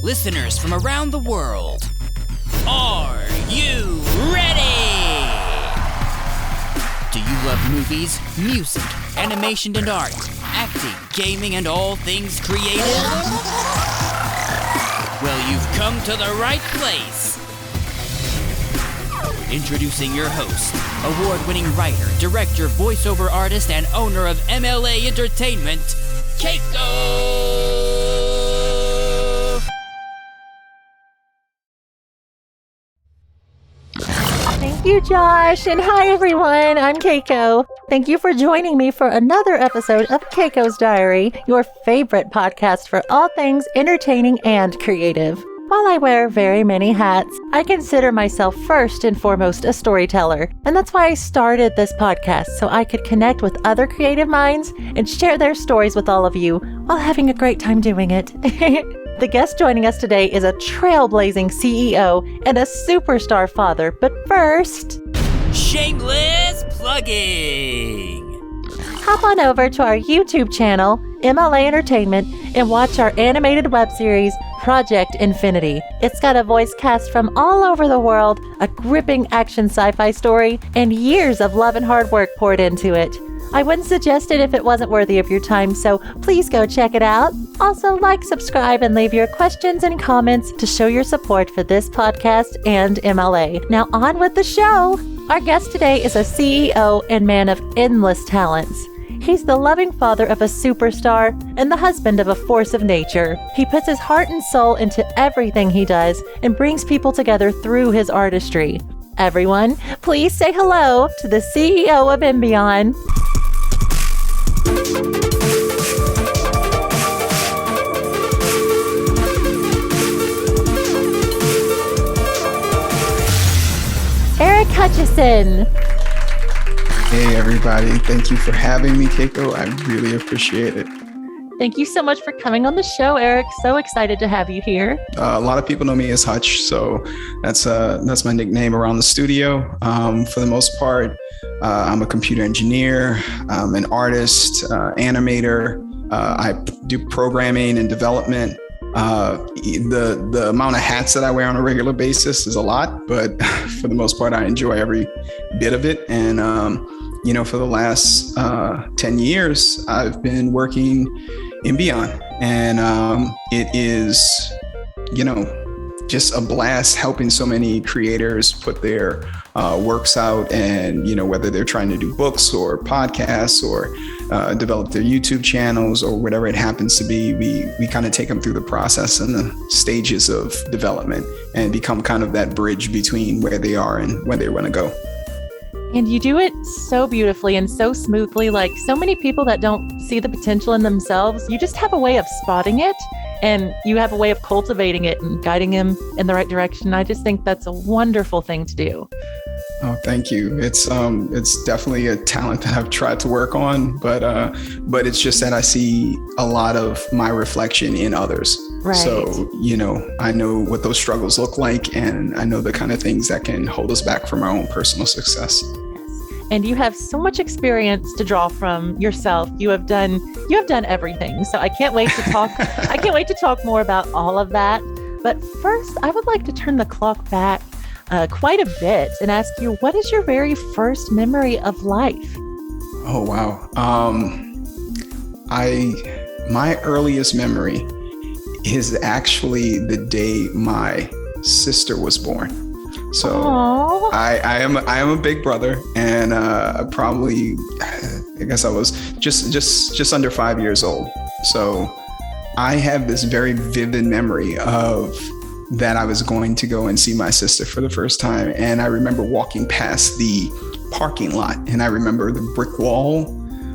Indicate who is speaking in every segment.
Speaker 1: listeners from around the world. Are you ready? Do you love movies, music, animation and art, acting, gaming, and all things creative? Well, you've come to the right place. Introducing your host, award-winning writer, director, voiceover artist, and owner of MLA Entertainment, Keiko!
Speaker 2: Thank you, Josh, and hi, everyone. I'm Keiko. Thank you for joining me for another episode of Keiko's Diary, your favorite podcast for all things entertaining and creative. While I wear very many hats, I consider myself first and foremost a storyteller, and that's why I started this podcast, so I could connect with other creative minds and share their stories with all of you while having a great time doing it. The guest joining us today is a trailblazing CEO and a superstar father, but first...
Speaker 1: shameless plugging!
Speaker 2: Hop on over to our YouTube channel, MLA Entertainment, and watch our animated web series, Project Infinity. It's got a voice cast from all over the world, a gripping action sci-fi story, and years of love and hard work poured into it. I wouldn't suggest it if it wasn't worthy of your time, so please go check it out. Also, like, subscribe, and leave your questions and comments to show your support for this podcast and MLA. Now on with the show! Our guest today is a CEO and man of endless talents. He's the loving father of a superstar and the husband of a force of nature. He puts his heart and soul into everything he does and brings people together through his artistry. Everyone, please say hello to the CEO of Imbion. Eric Hutchison.
Speaker 3: Hey everybody, thank you for having me, Keiko. I really appreciate it.
Speaker 2: Thank you so much for coming on the show, Eric. So excited to have you here.
Speaker 3: A lot of people know me as Hutch, so that's my nickname around the studio. For the most part, I'm a computer engineer, I'm an artist, animator. I do programming and development. The amount of hats that I wear on a regular basis is a lot, but for the most part, I enjoy every bit of it. And, for the last 10 years, I've been working Imbion, and it is, just a blast helping so many creators put their works out, and whether they're trying to do books or podcasts or develop their YouTube channels or whatever it happens to be, we kind of take them through the process and the stages of development and become kind of that bridge between where they are and where they want to go.
Speaker 2: And you do it so beautifully and so smoothly. Like so many people that don't see the potential in themselves, you just have a way of spotting it, and you have a way of cultivating it and guiding them in the right direction. I just think that's a wonderful thing to do.
Speaker 3: Oh, thank you. It's definitely a talent that I've tried to work on, but it's just that I see a lot of my reflection in others.
Speaker 2: Right.
Speaker 3: So, I know what those struggles look like, and I know the kind of things that can hold us back from our own personal success.
Speaker 2: And you have so much experience to draw from yourself. You have done everything. So I can't wait to talk. I can't wait to talk more about all of that. But first, I would like to turn the clock back quite a bit and ask you, what is your very first memory of life?
Speaker 3: Oh, wow. My earliest memory is actually the day my sister was born. So I am a big brother, and I guess I was just under 5 years old. So I have this very vivid memory of that I was going to go and see my sister for the first time. And I remember walking past the parking lot, and I remember the brick wall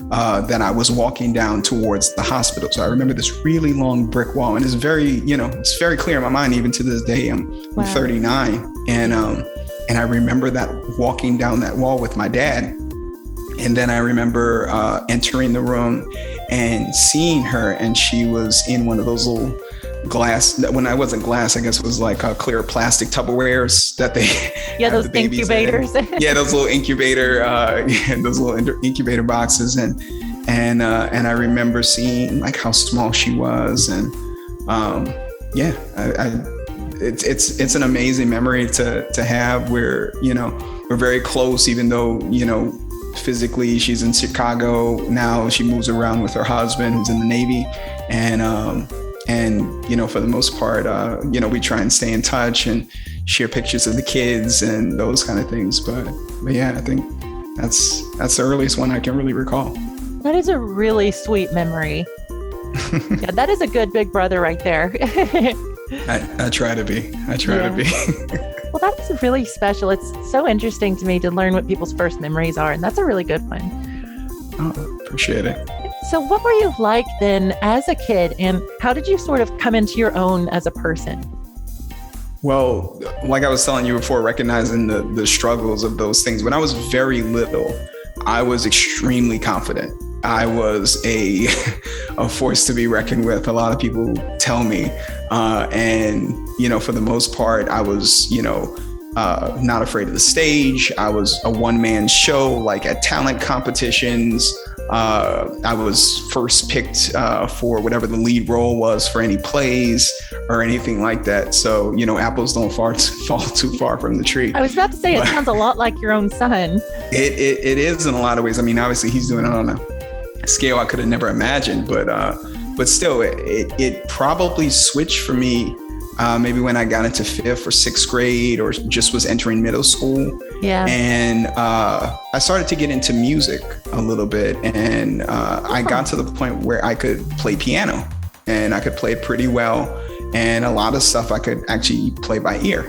Speaker 3: that I was walking down towards the hospital. So I remember this really long brick wall, and it's very clear in my mind, even to this day. I'm 39. And I remember that walking down that wall with my dad. And then I remember entering the room and seeing her, and she was in one of those little glass, when I wasn't glass, I guess it was like clear plastic Tupperwares that they
Speaker 2: those incubators.
Speaker 3: Yeah, those little incubator boxes, and I remember seeing like how small she was, and yeah, it's an amazing memory to have. Where, you know, we're very close, even though, you know, physically she's in Chicago now. She moves around with her husband, who's in the Navy, and you know, for the most part, you know, we try and stay in touch and share pictures of the kids and those kind of things. But yeah, I think that's the earliest one I can really recall.
Speaker 2: That is a really sweet memory. Yeah, that is a good big brother right there.
Speaker 3: I try to be. To be.
Speaker 2: Well, that's really special. It's so interesting to me to learn what people's first memories are, and that's a really good one.
Speaker 3: Oh, appreciate it.
Speaker 2: So what were you like then as a kid, and how did you sort of come into your own as a person?
Speaker 3: Well, like I was telling you before, recognizing the struggles of those things. When I was very little, I was extremely confident. I was a force to be reckoned with. A lot of people tell me. And, you know, for the most part, I was, you know, not afraid of the stage. I was a one-man show, like at talent competitions. I was first picked for whatever the lead role was for any plays or anything like that. So, you know, apples don't fall too far from the tree. I
Speaker 2: was about to say, it sounds a lot like your own son.
Speaker 3: It is in a lot of ways. I mean, obviously he's doing it on a scale I could have never imagined, but still, it probably switched for me maybe when I got into 5th or 6th grade, or just was entering middle school.
Speaker 2: Yeah.
Speaker 3: And I started to get into music a little bit, and I got to the point where I could play piano, and I could play it pretty well, and a lot of stuff I could actually play by ear.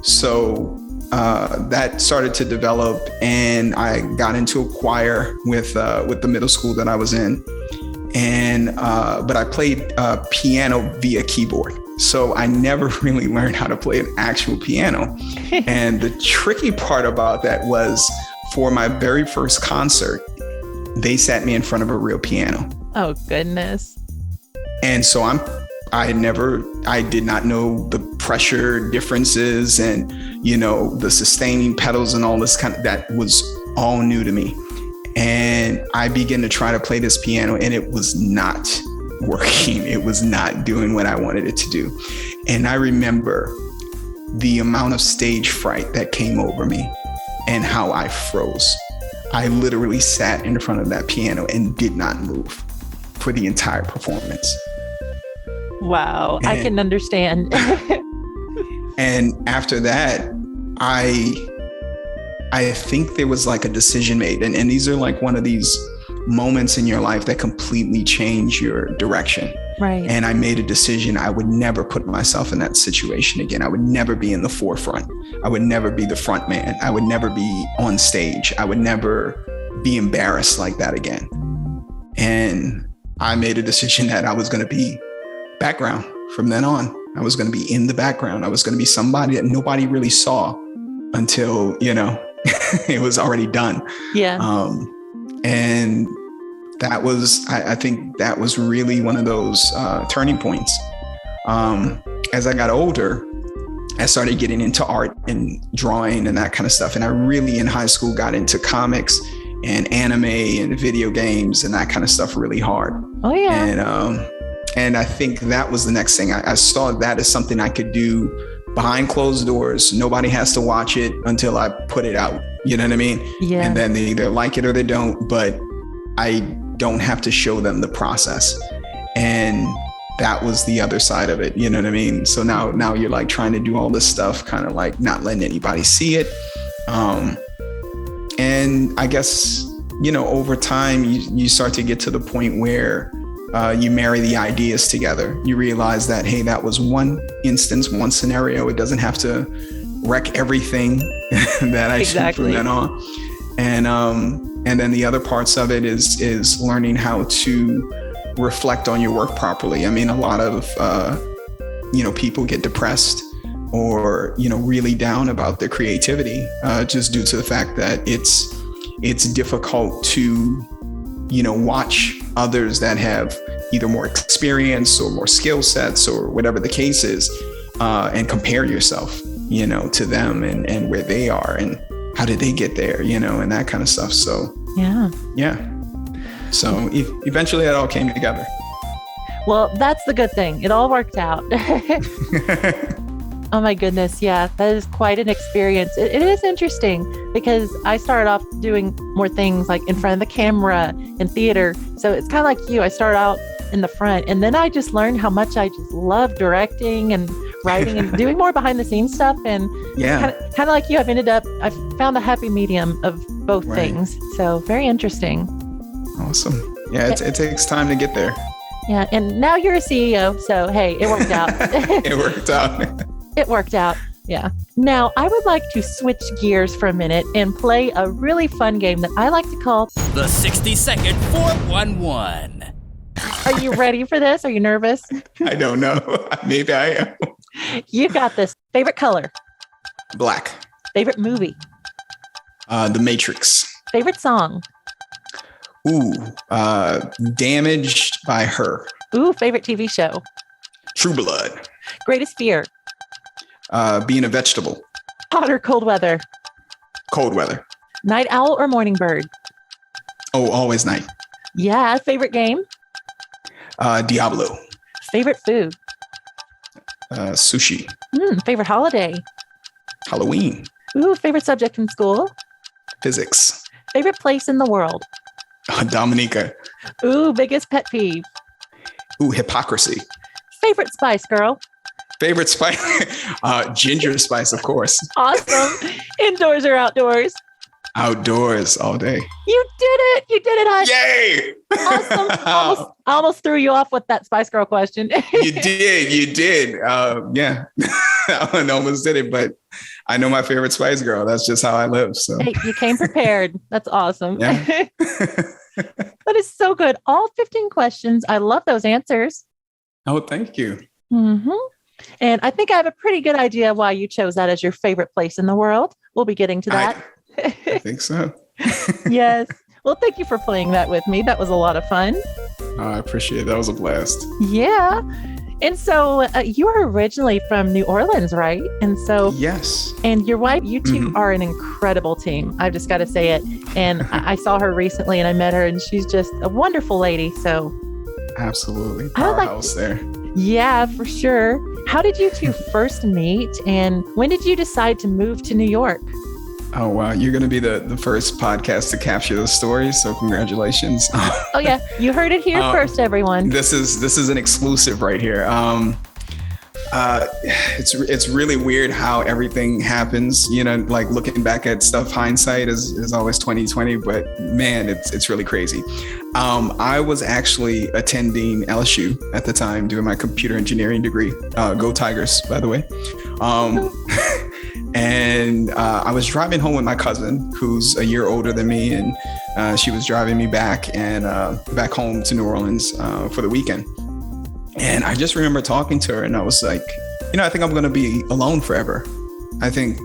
Speaker 3: So that started to develop, and I got into a choir with the middle school that I was in, and but I played piano via keyboard. So I never really learned how to play an actual piano. And the tricky part about that was, for my very first concert, they sat me in front of a real piano.
Speaker 2: Oh, goodness.
Speaker 3: And so I did not know the pressure differences and, you know, the sustaining pedals and all this that was all new to me. And I began to try to play this piano, and it was not working. It was not doing what I wanted it to do. And I remember the amount of stage fright that came over me and how I froze. I literally sat in front of that piano and did not move for the entire performance.
Speaker 2: Wow, I can understand.
Speaker 3: And after that, I think there was like a decision made. And these are like one of these moments in your life that completely change your direction.
Speaker 2: Right.
Speaker 3: And I made a decision. I would never put myself in that situation again. I would never be in the forefront. I would never be the front man. I would never be on stage. I would never be embarrassed like that again. And I made a decision that I was going to be background from then on. I was going to be in the background. I was going to be somebody that nobody really saw until, you know, it was already done.
Speaker 2: Yeah.
Speaker 3: And that was, I think that was really one of those turning points. As I got older, I started getting into art and drawing and that kind of stuff. And I really, in high school, got into comics and anime and video games and that kind of stuff really hard.
Speaker 2: Oh, yeah.
Speaker 3: And I think that was the next thing. I saw that as something I could do behind closed doors. Nobody has to watch it until I put it out. You know what I mean?
Speaker 2: Yeah.
Speaker 3: And then they either like it or they don't, but I don't have to show them the process. And that was the other side of it. You know what I mean? So now you're like trying to do all this stuff, kind of like not letting anybody see it. And I guess, you know, over time, you start to get to the point where you marry the ideas together. You realize that, hey, that was one instance, one scenario. It doesn't have to wreck everything that I shoot from then on. And then the other parts of it is learning how to reflect on your work properly. I mean, a lot of, you know, people get depressed or, you know, really down about their creativity, just due to the fact that it's difficult to, you know, watch others that have either more experience or more skill sets or whatever the case is, and compare yourself, you know, to them and where they are and how did they get there, you know, and that kind of stuff. So, yeah. So eventually that all came together.
Speaker 2: Well, that's the good thing. It all worked out. Oh my goodness. Yeah, that is quite an experience. It is interesting because I started off doing more things like in front of the camera in theater. So it's kind of like you. I started out in the front and then I just learned how much I just love directing and writing and doing more behind the scenes stuff. And kind of like you, I've found a happy medium of both things. So very interesting.
Speaker 3: Awesome. Yeah, it takes time to get there.
Speaker 2: Yeah. And now you're a CEO. So, hey, it worked out.
Speaker 3: It worked out.
Speaker 2: It worked out. Yeah. Now, I would like to switch gears for a minute and play a really fun game that I like to call
Speaker 1: the 60-second 411.
Speaker 2: Are you ready for this? Are you nervous?
Speaker 3: I don't know. Maybe I am.
Speaker 2: You got this. Favorite color?
Speaker 3: Black.
Speaker 2: Favorite movie?
Speaker 3: The Matrix.
Speaker 2: Favorite song?
Speaker 3: Ooh, Damaged by Her.
Speaker 2: Ooh, favorite TV show?
Speaker 3: True Blood.
Speaker 2: Greatest fear?
Speaker 3: Being a vegetable.
Speaker 2: Hot or cold weather?
Speaker 3: Cold weather.
Speaker 2: Night owl or morning bird?
Speaker 3: Oh, always night.
Speaker 2: Yeah. Favorite game?
Speaker 3: Diablo.
Speaker 2: Favorite food?
Speaker 3: Sushi.
Speaker 2: Favorite holiday?
Speaker 3: Halloween.
Speaker 2: Ooh, favorite subject in school?
Speaker 3: Physics.
Speaker 2: Favorite place in the world?
Speaker 3: Dominica.
Speaker 2: Ooh, biggest pet peeve?
Speaker 3: Ooh, hypocrisy.
Speaker 2: Favorite Spice Girl?
Speaker 3: Favorite spice? Ginger spice, of course.
Speaker 2: Awesome. Indoors or outdoors?
Speaker 3: Outdoors all day.
Speaker 2: You did it. You did it, Hutch.
Speaker 3: Yay!
Speaker 2: Awesome. I almost threw you off with that Spice Girl question.
Speaker 3: You did. Yeah. I almost did it, but I know my favorite Spice Girl. That's just how I live. So
Speaker 2: hey, you came prepared. That's awesome.
Speaker 3: Yeah.
Speaker 2: That is so good. All 15 questions. I love those answers.
Speaker 3: Oh, thank you.
Speaker 2: Mm-hmm. And I think I have a pretty good idea why you chose that as your favorite place in the world. We'll be getting to that.
Speaker 3: I think so.
Speaker 2: Yes. Well, thank you for playing that with me. That was a lot of fun.
Speaker 3: I appreciate it. That was a blast.
Speaker 2: Yeah. And so you are originally from New Orleans, right? And so,
Speaker 3: yes.
Speaker 2: And your wife, you two are an incredible team. I've just got to say it. And I saw her recently and I met her and she's just a wonderful lady. So
Speaker 3: absolutely. Powerhouse there.
Speaker 2: Yeah, for sure. How did you two first meet and when did you decide to move to New York?
Speaker 3: Oh, wow. You're going to be the first podcast to capture those stories. So congratulations.
Speaker 2: Oh, yeah. You heard it here first, everyone.
Speaker 3: This is an exclusive right here. It's really weird how everything happens, you know, like looking back at stuff, hindsight is always 2020, but man, it's really crazy. I was actually attending LSU at the time doing my computer engineering degree. Go Tigers, by the way. And I was driving home with my cousin, who's a year older than me, and she was driving me back home to New Orleans for the weekend. And I just remember talking to her, and I was like, you know, I think I'm going to be alone forever. I think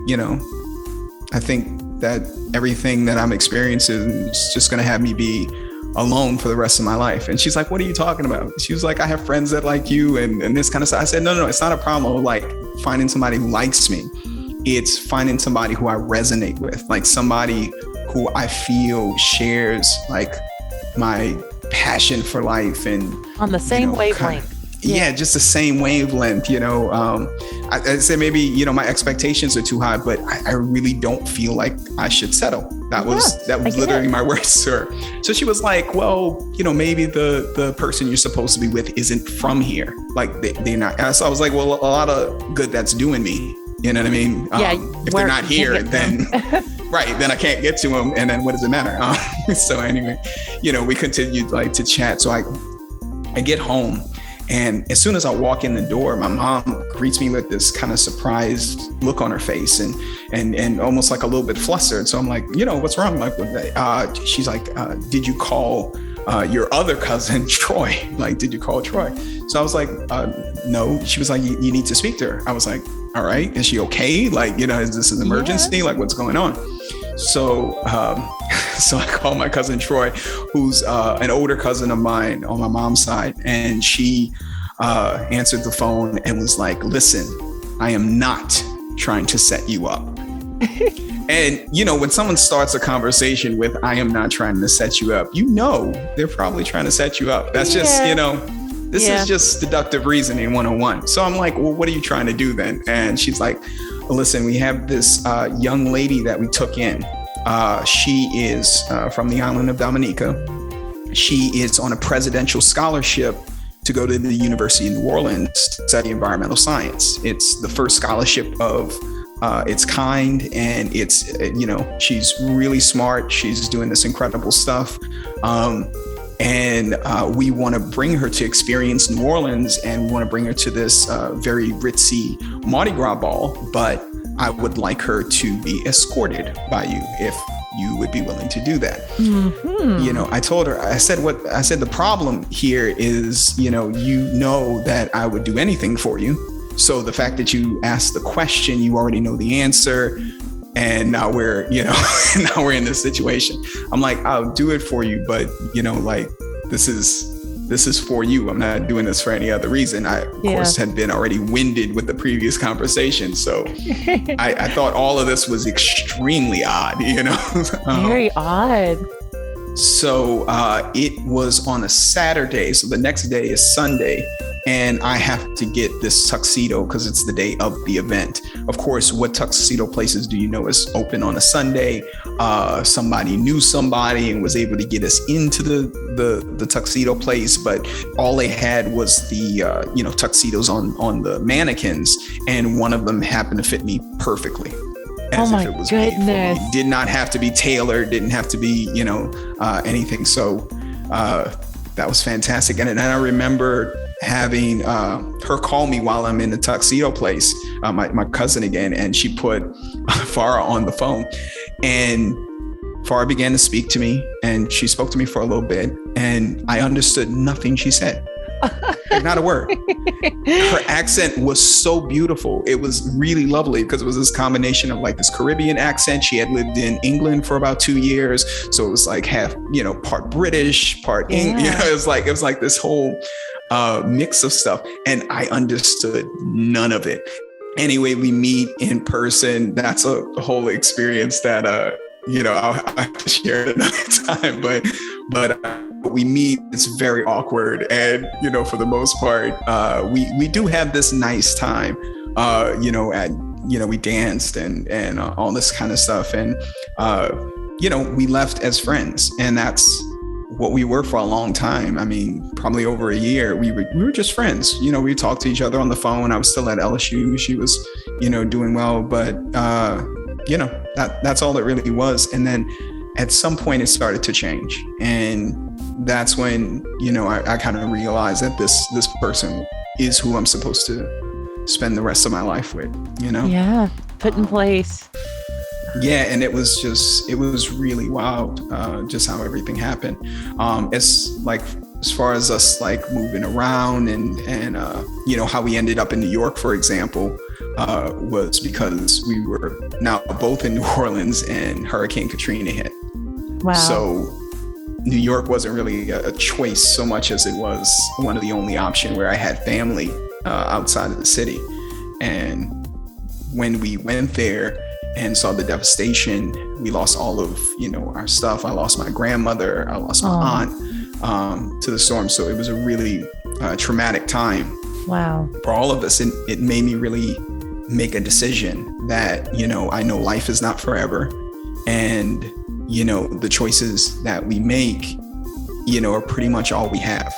Speaker 3: that everything that I'm experiencing is just going to have me be alone for the rest of my life. And she's like, what are you talking about? She was like, I have friends that like you and this kind of stuff. I said, no, it's not a problem of like finding somebody who likes me. It's finding somebody who I resonate with, like somebody who I feel shares like my passion for life and
Speaker 2: on the same wavelength.
Speaker 3: Yeah, just the same wavelength, you know. I'd say maybe, you know, my expectations are too high, but I really don't feel like I should settle. That was literally my words to her. So she was like, well, you know, maybe the person you're supposed to be with isn't from here. Like they're not. So I was like, well, a lot of good that's doing me. You know what I mean? If they're not here, then right, then I can't get to them. And then what does it matter? So anyway, you know, we continued like to chat. So I get home. And as soon as I walk in the door, my mom greets me with this kind of surprised look on her face and almost like a little bit flustered. So I'm like, you know, what's wrong? Like, she's like, did you call your other cousin, Troy? Like, did you call Troy? So I was like, no. She was like, you need to speak to her. I was like, all right, is she okay? Like, you know, is this an emergency? Yes. Like, what's going on? So I called my cousin Troy, who's an older cousin of mine on my mom's side. And she answered the phone and was like, listen, I am not trying to set you up. And, you know, when someone starts a conversation with, I am not trying to set you up, you know, they're probably trying to set you up. That's just, you know, This is just deductive reasoning 101. So I'm like, well, what are you trying to do then? And she's like, listen, we have this young lady that we took in. She is from the island of Dominica. She is on a presidential scholarship to go to the University of New Orleans to study environmental science. It's the first scholarship of its kind, and it's, she's really smart. She's doing this incredible stuff. And we want to bring her to experience New Orleans, and we want to bring her to this very ritzy Mardi Gras ball. But I would like her to be escorted by you if you would be willing to do that. Mm-hmm. I told her, I said the problem here is, that I would do anything for you. So the fact that you asked the question, you already know the answer. And now we're in this situation. I'm like, I'll do it for you, but this is for you. I'm not doing this for any other reason. I, of course, had been already winded with the previous conversation. So I thought all of this was extremely odd,
Speaker 2: Very odd.
Speaker 3: So it was on a Saturday. So the next day is Sunday. And I have to get this tuxedo because it's the day of the event. Of course, what tuxedo places do you know is open on a Sunday? Somebody knew somebody and was able to get us into the tuxedo place, but all they had was the tuxedos on the mannequins, and one of them happened to fit me perfectly. As if it was made for me. Did not have to be tailored, didn't have to be anything. So that was fantastic. And then I remember having her call me while I'm in the tuxedo place, my cousin again, and she put Farah on the phone, and Farah began to speak to me, and she spoke to me for a little bit, and I understood nothing she said. Not a word. Her accent was so beautiful. It was really lovely because it was this combination of like this Caribbean accent. She had lived in England for about 2 years. So it was like half, part British, part English. It was like this whole mix of stuff. And I understood none of it. Anyway, we meet in person. That's a whole experience that, I'll have to share it another time, but we meet, it's very awkward. And, for the most part, we do have this nice time, we danced and all this kind of stuff. And, we left as friends, and that's what we were for a long time. I mean, probably over a year, we were just friends. We talked to each other on the phone. I was still at LSU. She was, doing well, but, that's all it really was. And then at some point it started to change. And that's when, I kind of realized that this person is who I'm supposed to spend the rest of my life with,
Speaker 2: Yeah, put in place.
Speaker 3: Yeah, and it was really wild, just how everything happened. As far as us like moving around and how we ended up in New York, for example, was because we were now both in New Orleans and Hurricane Katrina hit.
Speaker 2: Wow.
Speaker 3: So New York wasn't really a choice so much as it was one of the only options where I had family outside of the city. And when we went there and saw the devastation, we lost all of, our stuff. I lost my grandmother. I lost my aunt to the storm. So it was a really traumatic time.
Speaker 2: Wow.
Speaker 3: For all of us, it made me really make a decision that, I know life is not forever. And, the choices that we make, are pretty much all we have.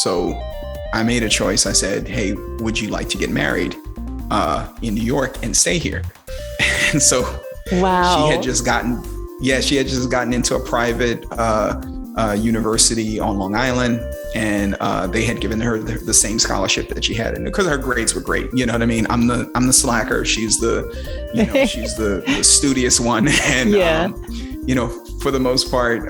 Speaker 3: So I made a choice. I said, hey, would you like to get married in New York and stay here? And so she had just gotten into a private university on Long Island, and they had given her the same scholarship that she had, and because her grades were great, you know what I mean. I'm the slacker. She's the she's the studious one, and for the most part,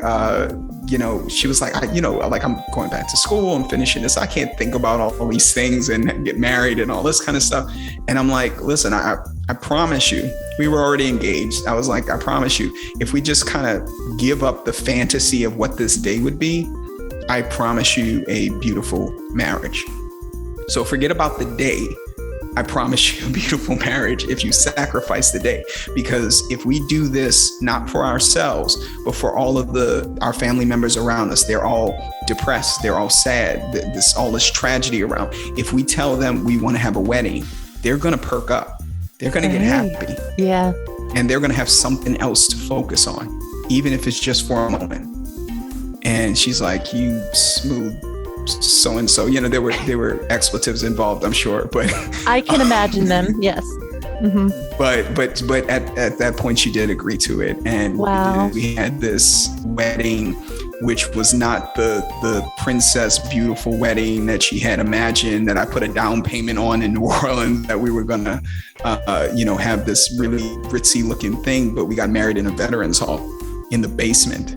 Speaker 3: she was like, I'm going back to school, I'm finishing this, I can't think about all these things and get married and all this kind of stuff. And I'm like, listen, I promise you, we were already engaged. I was like, I promise you, if we just kind of give up the fantasy of what this day would be, I promise you a beautiful marriage. So forget about the day. I promise you a beautiful marriage if you sacrifice the day. Because if we do this, not for ourselves, but for all of our family members around us, they're all depressed, they're all sad, all this tragedy around. If we tell them we want to have a wedding, they're going to perk up. They're going to get happy.
Speaker 2: Yeah.
Speaker 3: And they're going to have something else to focus on, even if it's just for a moment. And she's like, you smooth so-and-so, there were expletives involved, I'm sure, but
Speaker 2: I can imagine them. Yes. Mm-hmm.
Speaker 3: But at that point she did agree to it. And
Speaker 2: wow.
Speaker 3: we had this wedding, which was not the princess beautiful wedding that she had imagined, that I put a down payment on in New Orleans, that we were gonna have this really ritzy looking thing, but we got married in a veterans hall in the basement.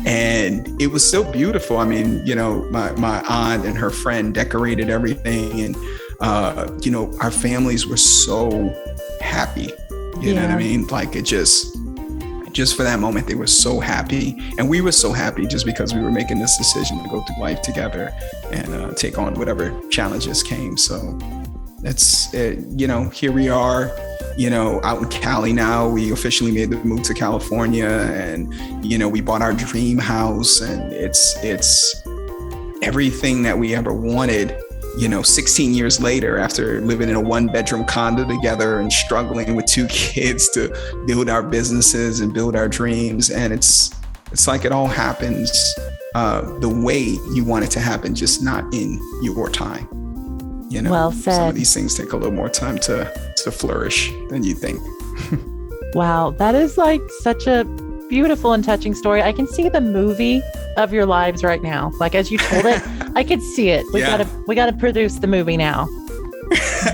Speaker 3: And it was so beautiful. I mean, my aunt and her friend decorated everything. And, our families were so happy. You know what I mean? Like it just for that moment, they were so happy. And we were so happy just because we were making this decision to go through life together and take on whatever challenges came. So it's, here we are. Out in Cali now. We officially made the move to California, and we bought our dream house, and it's everything that we ever wanted. 16 years later, after living in a 1-bedroom condo together and struggling with 2 kids to build our businesses and build our dreams, and it's like it all happens the way you want it to happen, just not in your time.
Speaker 2: Well said.
Speaker 3: Some of these things take a little more time to flourish than you think.
Speaker 2: Wow, that is like such a beautiful and touching story. I can see the movie of your lives right now. Like as you told it, I could see it. We gotta produce the movie now.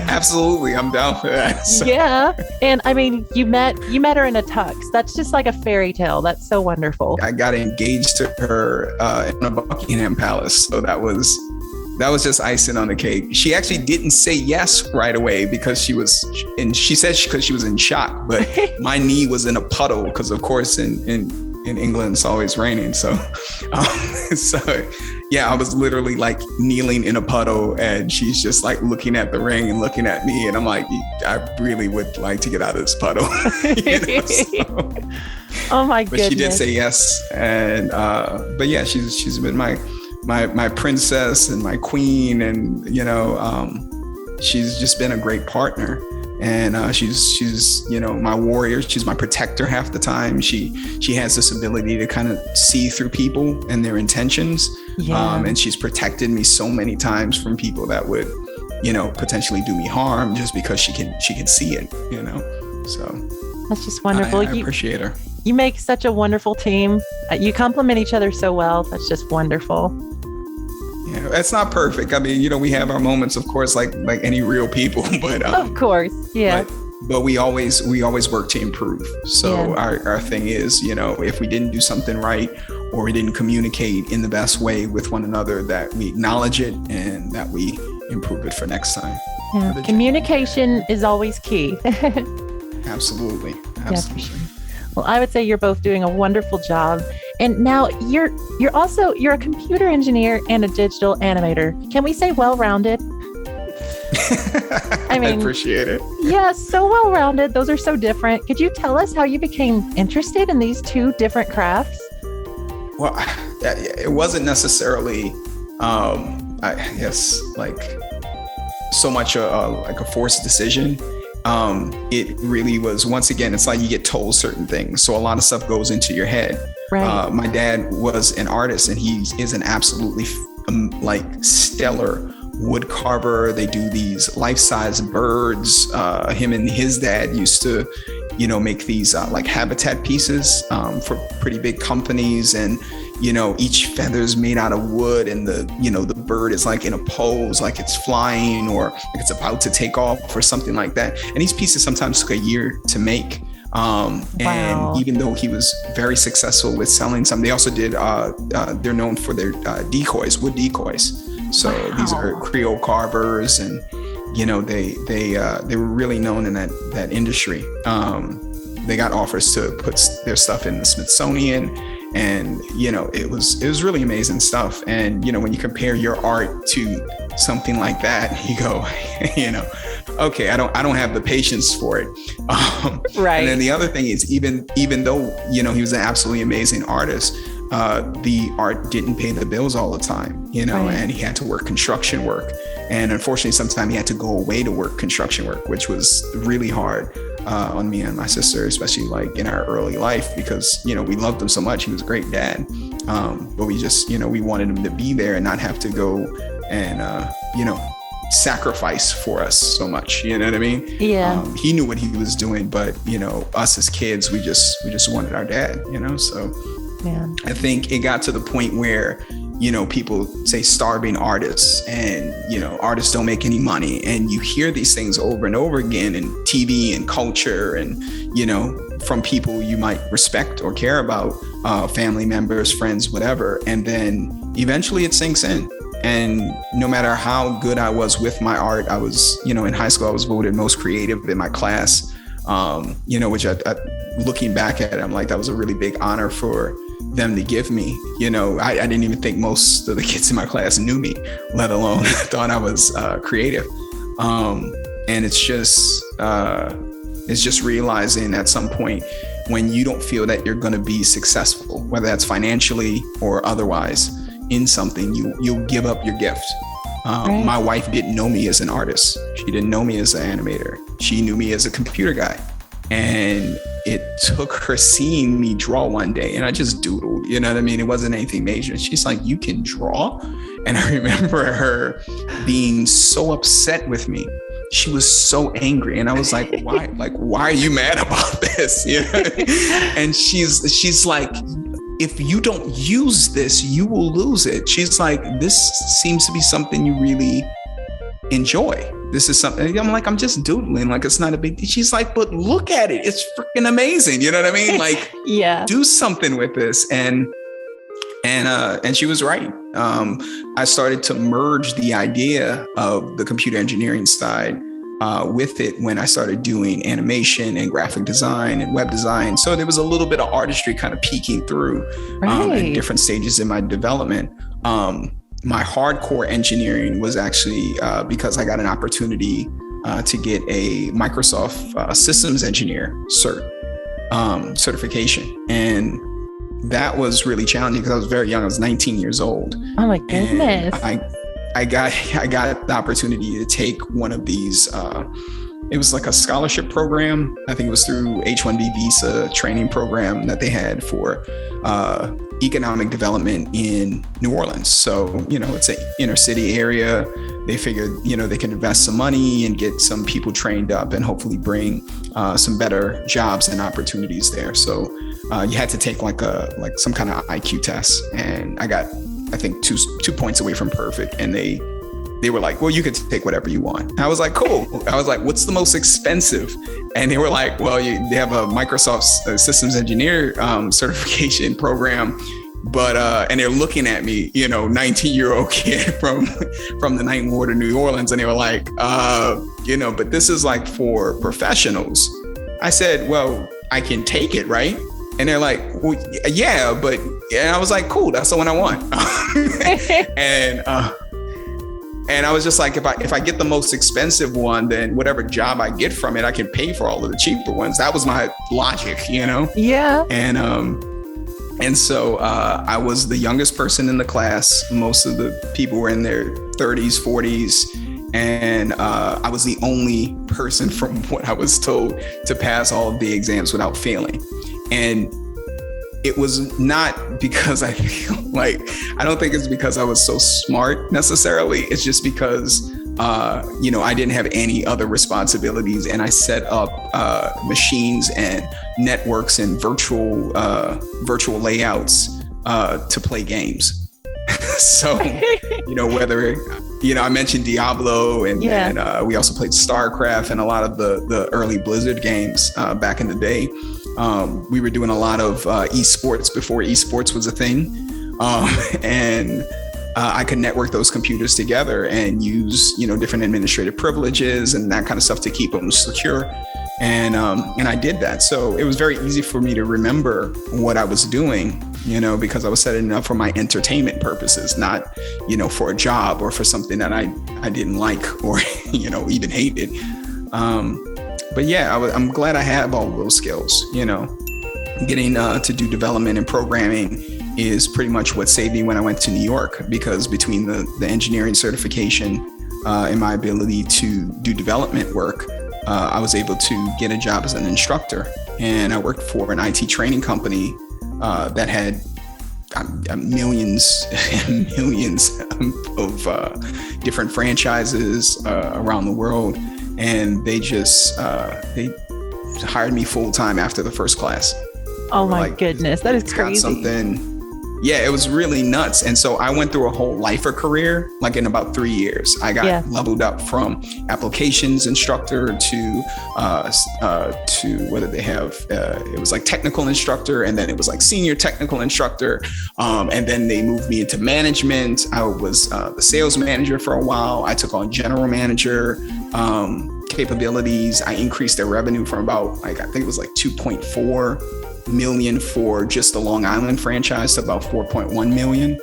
Speaker 3: Absolutely, I'm down for that. So.
Speaker 2: Yeah, and I mean, you met her in a tux. That's just like a fairy tale. That's so wonderful.
Speaker 3: I got engaged to her in a Buckingham Palace, so that was just icing on the cake. She actually didn't say yes right away because she said because she was in shock, but my knee was in a puddle because of course in England it's always raining. So I was literally like kneeling in a puddle, and she's just like looking at the ring and looking at me. And I'm like, I really would like to get out of this puddle.
Speaker 2: Oh my goodness.
Speaker 3: But she did say yes. And, but yeah, she's been my princess and my queen, and she's just been a great partner, and she's my warrior. She's my protector half the time. She has this ability to kind of see through people and their intentions, and she's protected me so many times from people that would potentially do me harm just because she can see it. So
Speaker 2: that's just wonderful.
Speaker 3: I appreciate her.
Speaker 2: You make such a wonderful team. You complement each other so well. That's just wonderful.
Speaker 3: Yeah, it's not perfect. I mean, we have our moments, of course, like any real people, but
Speaker 2: of course, yeah.
Speaker 3: But we always work to improve. So our thing is, if we didn't do something right or we didn't communicate in the best way with one another, that we acknowledge it and that we improve it for next time.
Speaker 2: Yeah. Communication is always key.
Speaker 3: Absolutely.
Speaker 2: Yeah, for sure. Well, I would say you're both doing a wonderful job. And now you're a computer engineer and a digital animator. Can we say well-rounded? I mean,
Speaker 3: I appreciate it.
Speaker 2: Yeah, so well-rounded. Those are so different. Could you tell us how you became interested in these 2 different crafts?
Speaker 3: Well, it wasn't necessarily, I guess, like so much like a forced decision. It really was, once again, it's like you get told certain things. So a lot of stuff goes into your head. Right. My dad was an artist, and he is an absolutely stellar wood carver. They do these life-size birds. Him and his dad used to, make these like habitat pieces for pretty big companies, and each feather's made out of wood, and the bird is like in a pose, like it's flying or like it's about to take off or something like that. And these pieces sometimes took a year to make. And even though he was very successful with selling some, they also did, they're known for their decoys, wood decoys. So these are Creole carvers, and they were really known in that industry. They got offers to put their stuff in the Smithsonian, And, it was really amazing stuff. And, when you compare your art to something like that, you go, okay, I don't have the patience for it.
Speaker 2: Right.
Speaker 3: And then the other thing is, even though, he was an absolutely amazing artist, the art didn't pay the bills all the time, right. And he had to work construction work. And unfortunately, sometimes he had to go away to work construction work, which was really hard on me and my sister, especially like in our early life, because, we loved him so much. He was a great dad. But we just, we wanted him to be there and not have to go and, sacrifice for us so much. You know what I mean?
Speaker 2: Yeah.
Speaker 3: He knew what he was doing, but, us as kids, we just wanted our dad, so.
Speaker 2: Man.
Speaker 3: I think it got to the point where, people say starving artists and, artists don't make any money. And you hear these things over and over again in TV and culture and, from people you might respect or care about, family members, friends, whatever. And then eventually it sinks in. And no matter how good I was with my art, I was, in high school, I was voted most creative in my class, which I looking back at it, I'm like, that was a really big honor for them to give me. I didn't even think most of the kids in my class knew me, let alone thought I was creative. And it's just realizing at some point when you don't feel that you're going to be successful, whether that's financially or otherwise in something, you'll give up your gift. Right. My wife didn't know me as an artist. She didn't know me as an animator. She knew me as a computer guy. And it took her seeing me draw one day, and I just doodled, you know what I mean? It wasn't anything major. She's like, "You can draw?" And I remember her being so upset with me. She was so angry. And I was like, why? Like, why are you mad about this? And she's like, if you don't use this, you will lose it. She's like, this seems to be something you really enjoy. This is something. I'm like, I'm just doodling. Like, it's not a big deal. She's like, but look at it. It's freaking amazing. You know what I mean? Like,
Speaker 2: yeah,
Speaker 3: do something with this. And she was right. I started to merge the idea of the computer engineering side with it when I started doing animation and graphic design and web design. So there was a little bit of artistry kind of peeking through at different stages in my development. My hardcore engineering was actually because I got an opportunity to get a Microsoft systems engineer certification. And that was really challenging because I was very young. I was 19 years old.
Speaker 2: Oh my goodness.
Speaker 3: And I got the opportunity to take one of these. It was like a scholarship program. I think it was through H-1B visa training program that they had for economic development in New Orleans. So, it's an inner city area. They figured, they can invest some money and get some people trained up and hopefully bring some better jobs and opportunities there. So you had to take like some kind of IQ test, and I got, I think, two points away from perfect. And they were like, well, you could take whatever you want. I was like, cool. I was like, what's the most expensive? And they were like, well, they have a Microsoft systems engineer certification program. But and they're looking at me, 19-year-old kid from the Ninth Ward of New Orleans. And they were like, but this is like for professionals. I said, well, I can take it, right? And they're like, well, yeah, but, and I was like, cool, that's the one I want. And I was just like, if I get the most expensive one, then whatever job I get from it, I can pay for all of the cheaper ones. That was my logic,
Speaker 2: Yeah.
Speaker 3: And so I was the youngest person in the class. Most of the people were in their 30s, 40s. And I was the only person, from what I was told, to pass all of the exams without failing. And it was not because I don't think it's because I was so smart necessarily. It's just because, I didn't have any other responsibilities, and I set up machines and networks and virtual layouts to play games. So, whether, I mentioned Diablo and we also played StarCraft and a lot of the early Blizzard games back in the day. We were doing a lot of esports before esports was a thing. And I could network those computers together and use, different administrative privileges and that kind of stuff to keep them secure. And I did that. So it was very easy for me to remember what I was doing, because I was setting it up for my entertainment purposes, not, for a job or for something that I didn't like or, even hated. But yeah, I'm glad I have all those skills, getting to do development and programming is pretty much what saved me when I went to New York, because between the engineering certification and my ability to do development work, I was able to get a job as an instructor. And I worked for an IT training company that had millions and millions of different franchises around the world. And they they hired me full time after the first class.
Speaker 2: Oh my goodness, that is crazy.
Speaker 3: Something. Yeah, it was really nuts. And so I went through a whole lifer career, like in about 3 years. I got leveled up from applications instructor to what did they have? It was like technical instructor, and then it was like senior technical instructor. And then they moved me into management. I was the sales manager for a while. I took on general manager capabilities. I increased their revenue from about I think it was like 2.4 million for just the Long Island franchise to about 4.1 million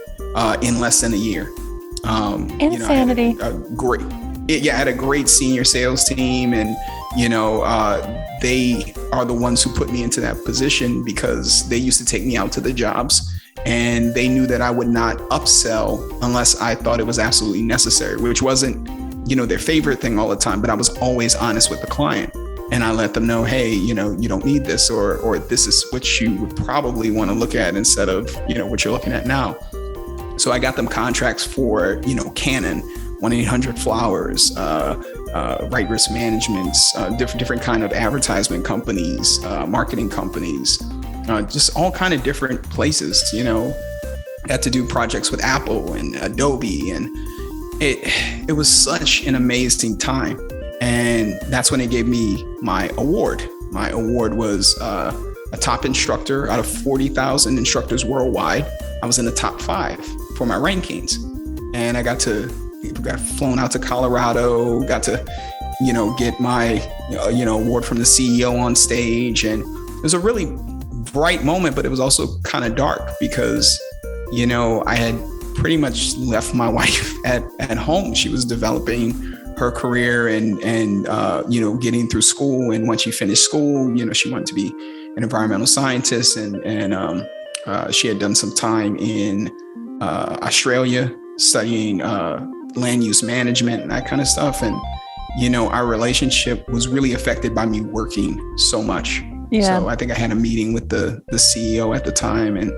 Speaker 3: in less than a year.
Speaker 2: Insanity.
Speaker 3: I had a great senior sales team, and they are the ones who put me into that position because they used to take me out to the jobs, and they knew that I would not upsell unless I thought it was absolutely necessary, which wasn't their favorite thing all the time, but I was always honest with the client. And I let them know, hey, you don't need this, or this is what you would probably want to look at instead of, what you're looking at now. So I got them contracts for, Canon, 1-800-Flowers, Right Risk Management, different kind of advertisement companies, marketing companies, just all kind of different places, Got to do projects with Apple and Adobe, and it was such an amazing time. And that's when they gave me my award. My award was a top instructor out of 40,000 instructors worldwide. I was in the top 5 for my rankings. And I got flown out to Colorado, got to, get my, award from the CEO on stage. And it was a really bright moment, but it was also kind of dark because, I had pretty much left my wife at home. She was developing her career and getting through school. And once she finished school, she wanted to be an environmental scientist. And she had done some time in Australia studying land use management and that kind of stuff. And, our relationship was really affected by me working so much. Yeah. So I think I had a meeting with the CEO at the time and,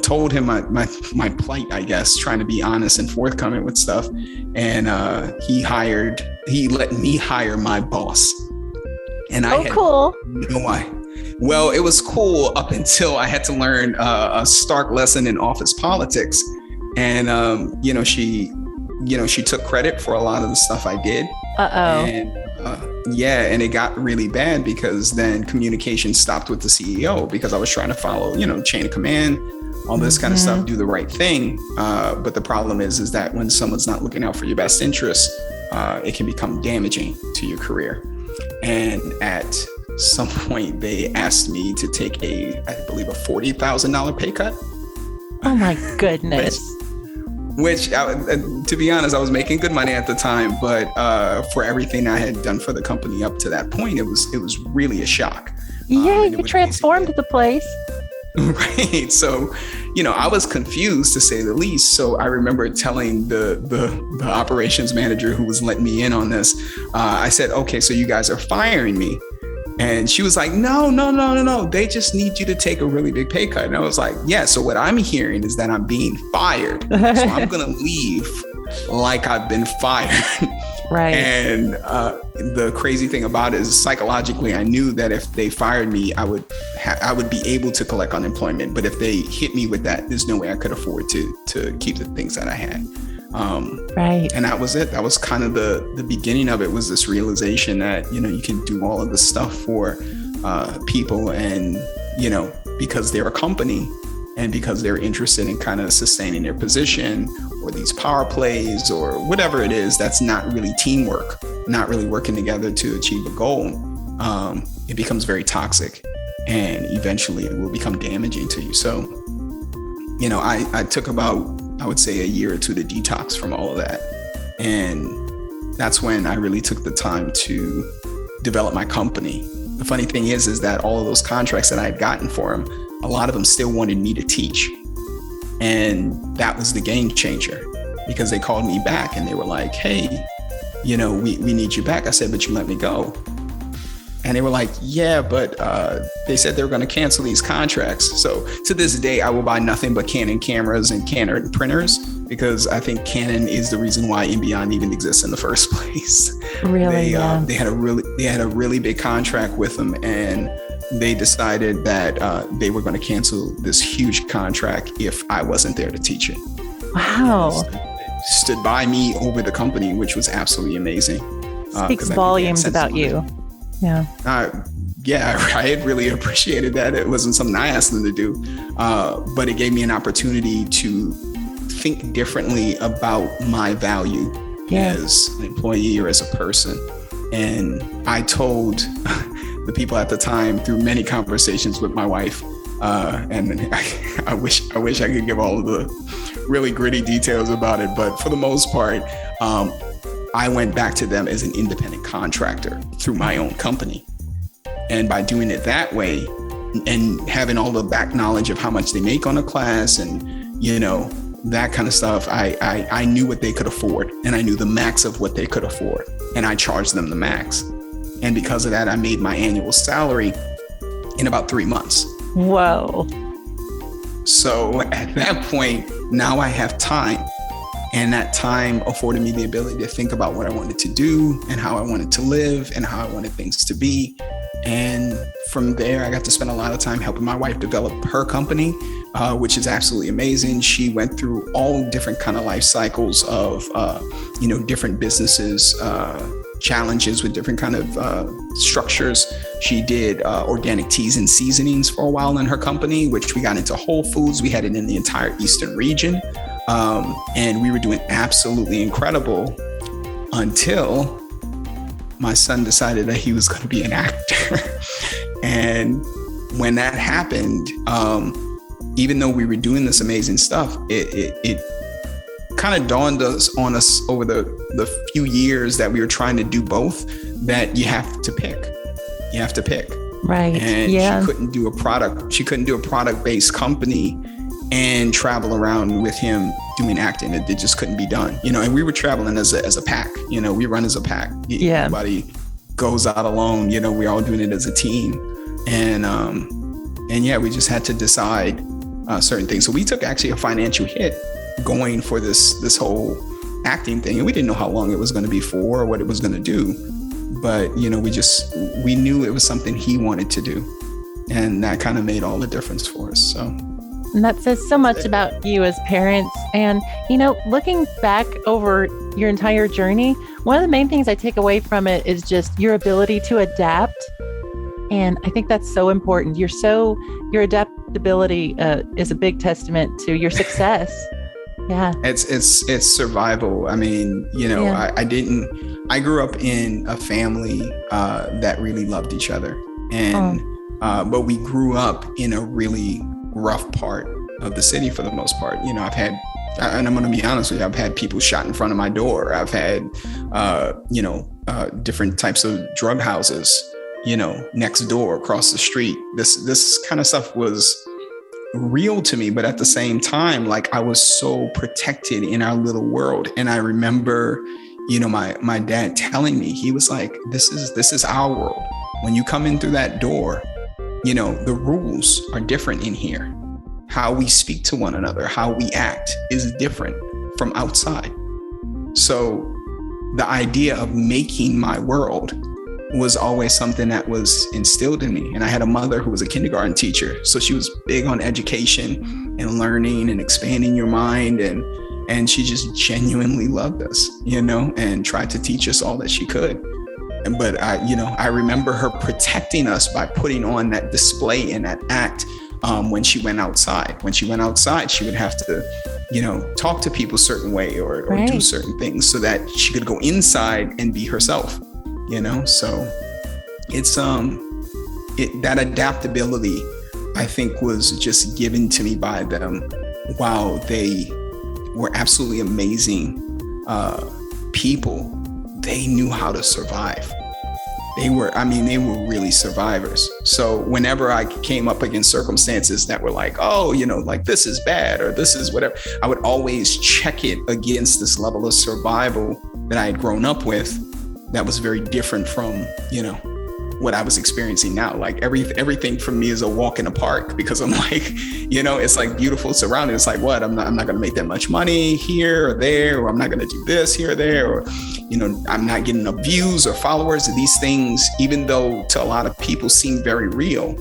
Speaker 3: told him my plight, I guess, trying to be honest and forthcoming with stuff. And he let me hire my boss. And I had cool. Well, it was cool up until I had to learn a stark lesson in office politics. And, she took credit for a lot of the stuff I did. And and it got really bad because then communication stopped with the CEO because I was trying to follow, chain of command, all this kind of stuff, do the right thing. But the problem is that when someone's not looking out for your best interests, it can become damaging to your career. And at some point, they asked me to take I believe, a $40,000 pay cut.
Speaker 2: Oh my goodness.
Speaker 3: Which, to be honest, I was making good money at the time, but for everything I had done for the company up to that point, it was really a shock.
Speaker 2: Yeah, you transformed the place.
Speaker 3: Right. So, I was confused to say the least. So I remember telling the operations manager who was letting me in on this, I said, okay, so you guys are firing me. And she was like, no. They just need you to take a really big pay cut. And I was like, yeah. So what I'm hearing is that I'm being fired. So I'm going to leave like I've been fired.
Speaker 2: Right.
Speaker 3: And the crazy thing about it is psychologically, I knew that if they fired me, I would be able to collect unemployment. But if they hit me with that, there's no way I could afford to keep the things that I had.
Speaker 2: Right.
Speaker 3: And that was it. That was kind of the beginning of it, was this realization that, you can do all of this stuff for people and, because they're a company and because they're interested in kind of sustaining their position or these power plays or whatever it is, that's not really teamwork, not really working together to achieve a goal. it becomes very toxic, and eventually it will become damaging to you. So, you know, I took about, I would say, a year or two to detox from all of that. And that's when I really took the time to develop my company. The funny thing is that all of those contracts that I had gotten for them, a lot of them still wanted me to teach. And that was the game changer, because they called me back and they were like, hey, you know, we need you back. I said, but you let me go. And they were like, yeah, but they said they were going to cancel these contracts. So to this day, I will buy nothing but Canon cameras and Canon printers, because I think Canon is the reason why Imbion even exists in the first place.
Speaker 2: Really?
Speaker 3: They had a really big contract with them, and they decided that they were going to cancel this huge contract if I wasn't there to teach it.
Speaker 2: Wow.
Speaker 3: Stood by me over the company, which was absolutely amazing.
Speaker 2: Speaks volumes about you. Yeah.
Speaker 3: I really appreciated that. It wasn't something I asked them to do, but it gave me an opportunity to think differently about my value as an employee or as a person. And I told the people at the time, through many conversations with my wife, and I wish I could give all of the really gritty details about it, but for the most part, I went back to them as an independent contractor through my own company. And by doing it that way and having all the back knowledge of how much they make on a class and, you know, that kind of stuff, I knew what they could afford, and I knew the max of what they could afford, and I charged them the max. And because of that, I made my annual salary in about 3 months.
Speaker 2: Whoa.
Speaker 3: So at that point, now I have time. And that time afforded me the ability to think about what I wanted to do and how I wanted to live and how I wanted things to be. And from there, I got to spend a lot of time helping my wife develop her company, which is absolutely amazing. She went through all different kind of life cycles of, different businesses, challenges with different kind of structures. She did organic teas and seasonings for a while in her company, which we got into Whole Foods. We had it in the entire Eastern region. And we were doing absolutely incredible until my son decided that he was going to be an actor. And when that happened, even though we were doing this amazing stuff, it kind of dawned on us over the few years that we were trying to do both, that you have to pick. You have to pick.
Speaker 2: Right.
Speaker 3: And she couldn't do a product-based company and travel around with him doing acting. It just couldn't be done, and we were traveling as a pack, we run as a pack. Nobody goes out alone, we're all doing it as a team. And we just had to decide certain things. So we took actually a financial hit going for this whole acting thing. And we didn't know how long it was going to be for or what it was going to do. But, we knew it was something he wanted to do. And that kind of made all the difference for us. So.
Speaker 2: And that says so much about you as parents. And, looking back over your entire journey, one of the main things I take away from it is just your ability to adapt. And I think that's so important. Your adaptability is a big testament to your success. Yeah.
Speaker 3: It's survival. I mean, I grew up in a family that really loved each other. And, but we grew up in a really rough part of the city for the most part. I've had, and I'm going to be honest with you, I've had people shot in front of my door. I've had, different types of drug houses, next door, across the street. This kind of stuff was real to me, but at the same time, like, I was so protected in our little world. And I remember, my dad telling me, he was like, this is our world. When you come in through that door, the rules are different in here. How we speak to one another, how we act is different from outside. So the idea of making my world was always something that was instilled in me. And I had a mother who was a kindergarten teacher. So she was big on education and learning and expanding your mind. And she just genuinely loved us, and tried to teach us all that she could. But I remember her protecting us by putting on that display and that act when she went outside. When she went outside, she would have to, talk to people a certain way or do certain things so that she could go inside and be herself, So, it's that adaptability, I think, was just given to me by them. While they were absolutely amazing people, they knew how to survive. They were really survivors. So whenever I came up against circumstances that were like, oh, like this is bad or this is whatever, I would always check it against this level of survival that I had grown up with that was very different from, what I was experiencing now. Like everything for me is a walk in the park, because I'm like, it's like beautiful surroundings. It's like, what? I'm not going to make that much money here or there, or I'm not going to do this here or there, or, I'm not getting enough views or followers. These things, even though to a lot of people seem very real,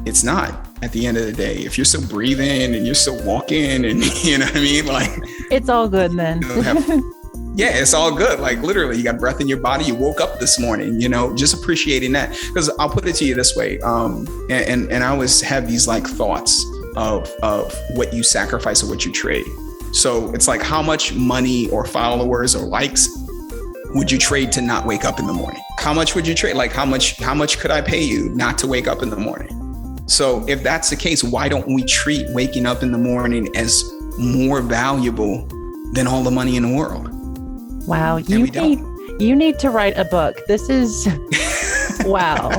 Speaker 3: it's not. At the end of the day, if you're still breathing and you're still walking, and you know what I mean, like
Speaker 2: it's all good then.
Speaker 3: Yeah, it's all good. Like literally, you got breath in your body. You woke up this morning, just appreciating that. Because I'll put it to you this way. And I always have these like thoughts of what you sacrifice or what you trade. So it's like, how much money or followers or likes would you trade to not wake up in the morning? How much would you trade? Like how much could I pay you not to wake up in the morning? So if that's the case, why don't we treat waking up in the morning as more valuable than all the money in the world?
Speaker 2: Wow, you need to write a book. This is wow.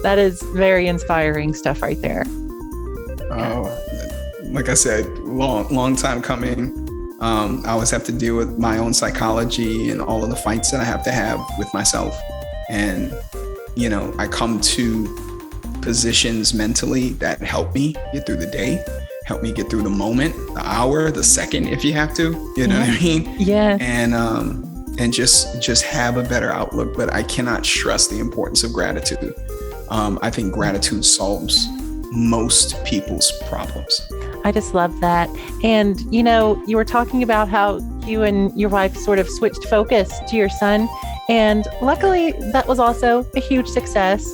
Speaker 2: That is very inspiring stuff right there.
Speaker 3: Like I said, long time coming. I always have to deal with my own psychology and all of the fights that I have to have with myself. And, I come to positions mentally that help me get through the day, help me get through the moment, the hour, the second, if you have to, what I mean?
Speaker 2: Yeah.
Speaker 3: And just have a better outlook. But I cannot stress the importance of gratitude. I think gratitude solves most people's problems.
Speaker 2: I just love that. And, you were talking about how you and your wife sort of switched focus to your son. And luckily, that was also a huge success.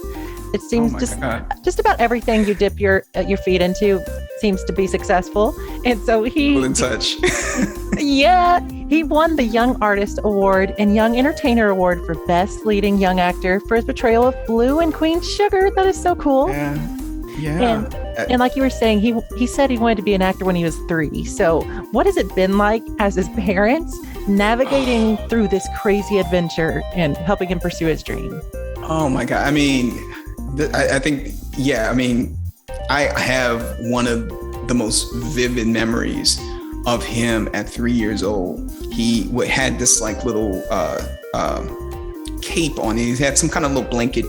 Speaker 2: It seems just about everything you dip your feet into seems to be successful. And so he
Speaker 3: in touch.
Speaker 2: Yeah, he won the Young Artist Award and Young Entertainer Award for Best Leading Young Actor for his portrayal of Blue in Queen Sugar. That is so cool.
Speaker 3: Yeah.
Speaker 2: And like you were saying, he said he wanted to be an actor when he was 3. So what has it been like as his parents navigating through this crazy adventure and helping him pursue his dream?
Speaker 3: Oh my God. I mean, I think, I have one of the most vivid memories of him at 3 years old. He had this like little cape on. He had some kind of little blanket,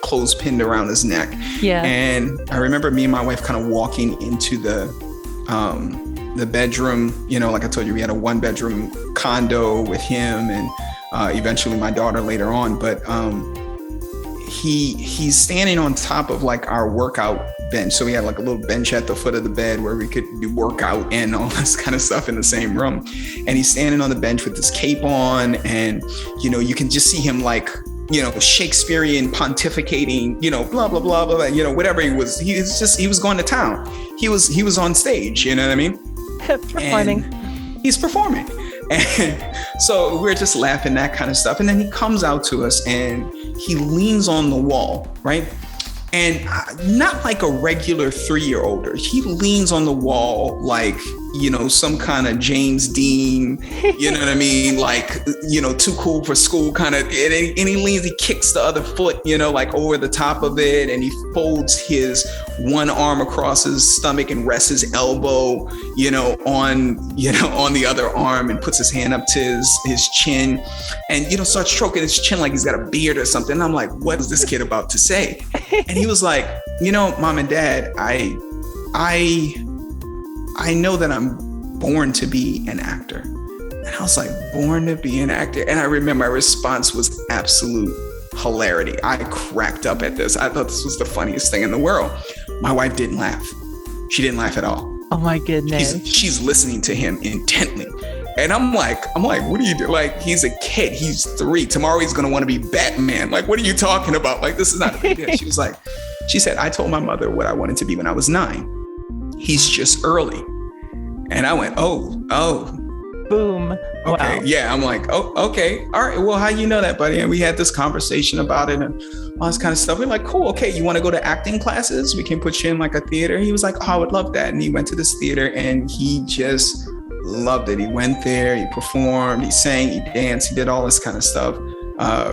Speaker 3: clothes pinned around his neck.
Speaker 2: Yeah.
Speaker 3: And I remember me and my wife kind of walking into the bedroom. Like I told you, we had a 1-bedroom condo with him and eventually my daughter later on. But he's standing on top of like our workout bench. So we had like a little bench at the foot of the bed where we could do workout and all this kind of stuff in the same room. And he's standing on the bench with this cape on, and you can just see him like Shakespearean pontificating, blah blah blah blah, whatever he was. He was going to town. He was on stage. You know what I mean?
Speaker 2: Performing.
Speaker 3: And he's performing. And so we're just laughing, that kind of stuff. And then he comes out to us and he leans on the wall, right? And not like a regular 3-year-older. He leans on the wall like, some kind of James Dean, you know what I mean? Like, too cool for school kind of, and he leans, he kicks the other foot, like over the top of it. And he folds his one arm across his stomach and rests his elbow, on the other arm, and puts his hand up to his chin and, starts stroking his chin like he's got a beard or something. And I'm like, what is this kid about to say? And he was like, Mom and Dad, I know that I'm born to be an actor. And I was like, born to be an actor? And I remember my response was absolute hilarity. I cracked up at this. I thought this was the funniest thing in the world. My wife didn't laugh. She didn't laugh at all.
Speaker 2: Oh my goodness.
Speaker 3: She's listening to him intently. And I'm like, what are you doing? Like, he's a kid. He's 3. Tomorrow he's going to want to be Batman. Like, what are you talking about? Like, this is not a big deal. She said, I told my mother what I wanted to be when I was 9. He's just early. And I went, oh,
Speaker 2: Boom.
Speaker 3: Okay.
Speaker 2: Wow.
Speaker 3: Yeah. I'm like, oh, okay. All right. Well, how you know that, buddy? And we had this conversation about it and all this kind of stuff. We're like, cool. Okay. You want to go to acting classes? We can put you in like a theater. He was like, oh, I would love that. And he went to this theater and he just loved it. He went there, he performed, he sang, he danced, he did all this kind of stuff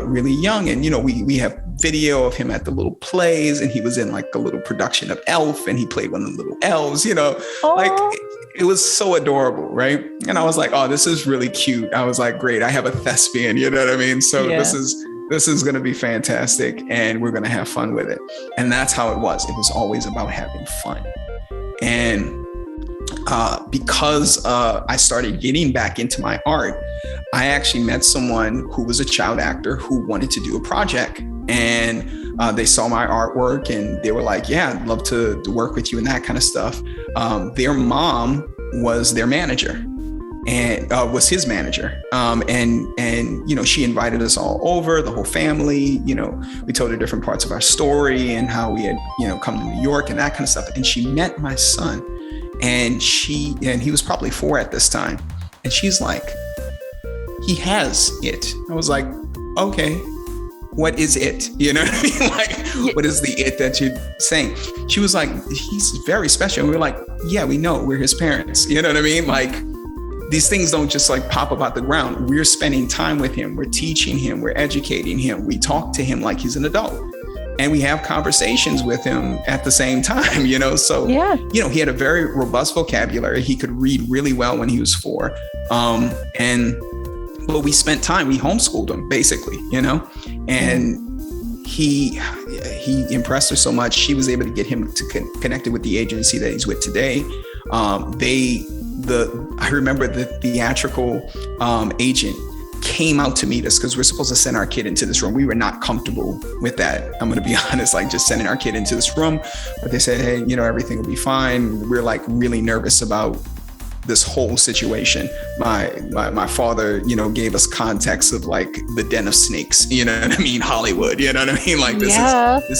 Speaker 3: really young. And, we have video of him at the little plays, and he was in like a little production of Elf, and he played one of the little elves, like it was so adorable. Right. And I was like, oh, this is really cute. I was like, great. I have a thespian, you know what I mean? So this is going to be fantastic, and we're going to have fun with it. And that's how it was. It was always about having fun. And because I started getting back into my art, I actually met someone who was a child actor who wanted to do a project, and they saw my artwork and they were like, yeah, I'd love to work with you and that kind of stuff. Their mom was their manager and was his manager. And she invited us all over, the whole family. We told her different parts of our story and how we had, come to New York and that kind of stuff. And she met my son, and he was probably 4 at this time. And she's like, he has it. I was like, okay, what is it? You know what I mean? Like, what is the it that you're saying? She was like, he's very special. And we were like, yeah, we know, we're his parents. You know what I mean? Like, these things don't just like pop up out the ground. We're spending time with him. We're teaching him. We're educating him. We talk to him like he's an adult. And we have conversations with him at the same time, So, he had a very robust vocabulary. He could read really well when he was 4. But we spent time, we homeschooled him basically, and he impressed her so much. She was able to get him to connected with the agency that he's with today. I remember the theatrical agent came out to meet us because we're supposed to send our kid into this room. We were not comfortable with that. I'm going to be honest, like just sending our kid into this room. But they said, hey, everything will be fine. We're like really nervous about this whole situation. My father, you gave us context of like the den of snakes, you know what I mean? Hollywood, you know what I mean? Like this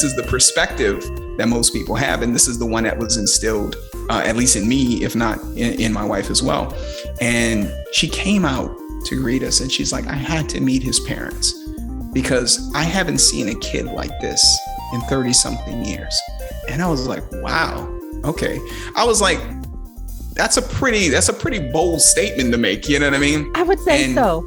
Speaker 3: is the perspective that most people have. And this is the one that was instilled, at least in me, if not in my wife as well. And she came out to greet us and she's like, I had to meet his parents because I haven't seen a kid like this in 30 something years. And I was like, wow, okay. I was like, that's a pretty bold statement to make. You know what I mean?
Speaker 2: I would say so.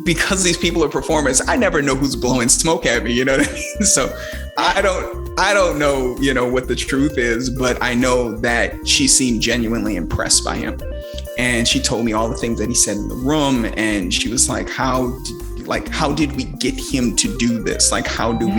Speaker 3: Because these people are performers, I never know who's blowing smoke at me. You know what I mean? So I don't know, what the truth is, but I know that she seemed genuinely impressed by him. And she told me all the things that he said in the room. And she was like, how did we get him to do this? Like, how do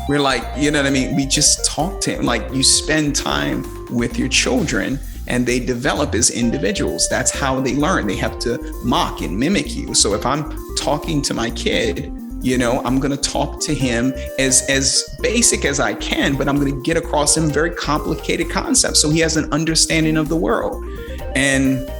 Speaker 3: we're like, you know what I mean? We just talk to him. Like, you spend time with your children and they develop as individuals. That's how they learn. They have to mock and mimic you. So if I'm talking to my kid, I'm going to talk to him as basic as I can, but I'm going to get across some very complicated concepts so he has an understanding of the world. And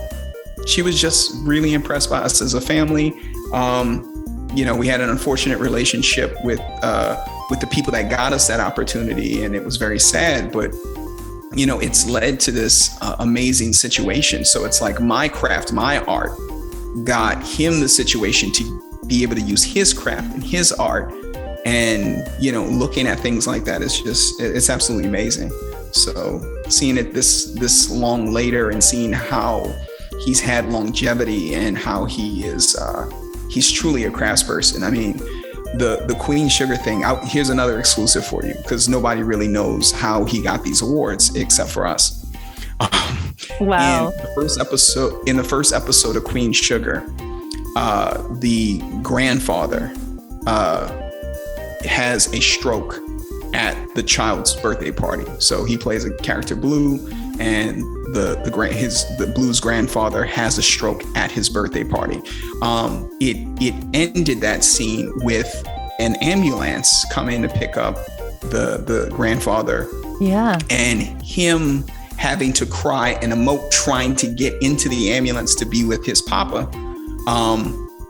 Speaker 3: she was just really impressed by us as a family. We had an unfortunate relationship with the people that got us that opportunity, and it was very sad, but it's led to this amazing situation. So it's like my craft, my art got him the situation to be able to use his craft and his art. And, looking at things like that is just, it's absolutely amazing. So seeing it this long later and seeing how he's had longevity and how he is, he's truly a craftsperson. I mean, the Queen Sugar thing, here's another exclusive for you because nobody really knows how he got these awards except for us.
Speaker 2: Wow.
Speaker 3: In the first episode of Queen Sugar, the grandfather has a stroke at the child's birthday party. So he plays a character Blue, and the Blue's grandfather has a stroke at his birthday party. It ended that scene with an ambulance coming to pick up the grandfather. Yeah. And him having to cry and emote trying to get into the ambulance to be with his papa,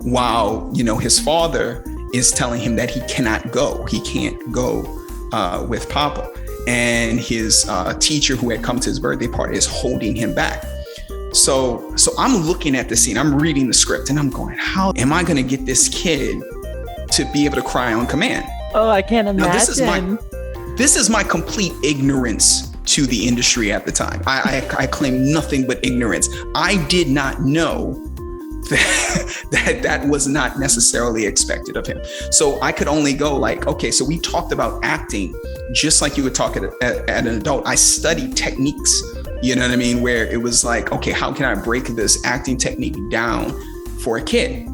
Speaker 3: while his father is telling him that he cannot go. He can't go with papa. And his teacher who had come to his birthday party is holding him back. So I'm looking at the scene, I'm reading the script, and I'm going, how am I going to get this kid to be able to cry on command?
Speaker 2: Oh, I can't imagine.
Speaker 3: Now, this is my complete ignorance to the industry at the time. I claim nothing but ignorance. I did not know that was not necessarily expected of him. So I could only go like, okay, so we talked about acting just like you would talk at an adult. I studied techniques, you know what I mean? Where it was like, okay, how can I break this acting technique down for a kid?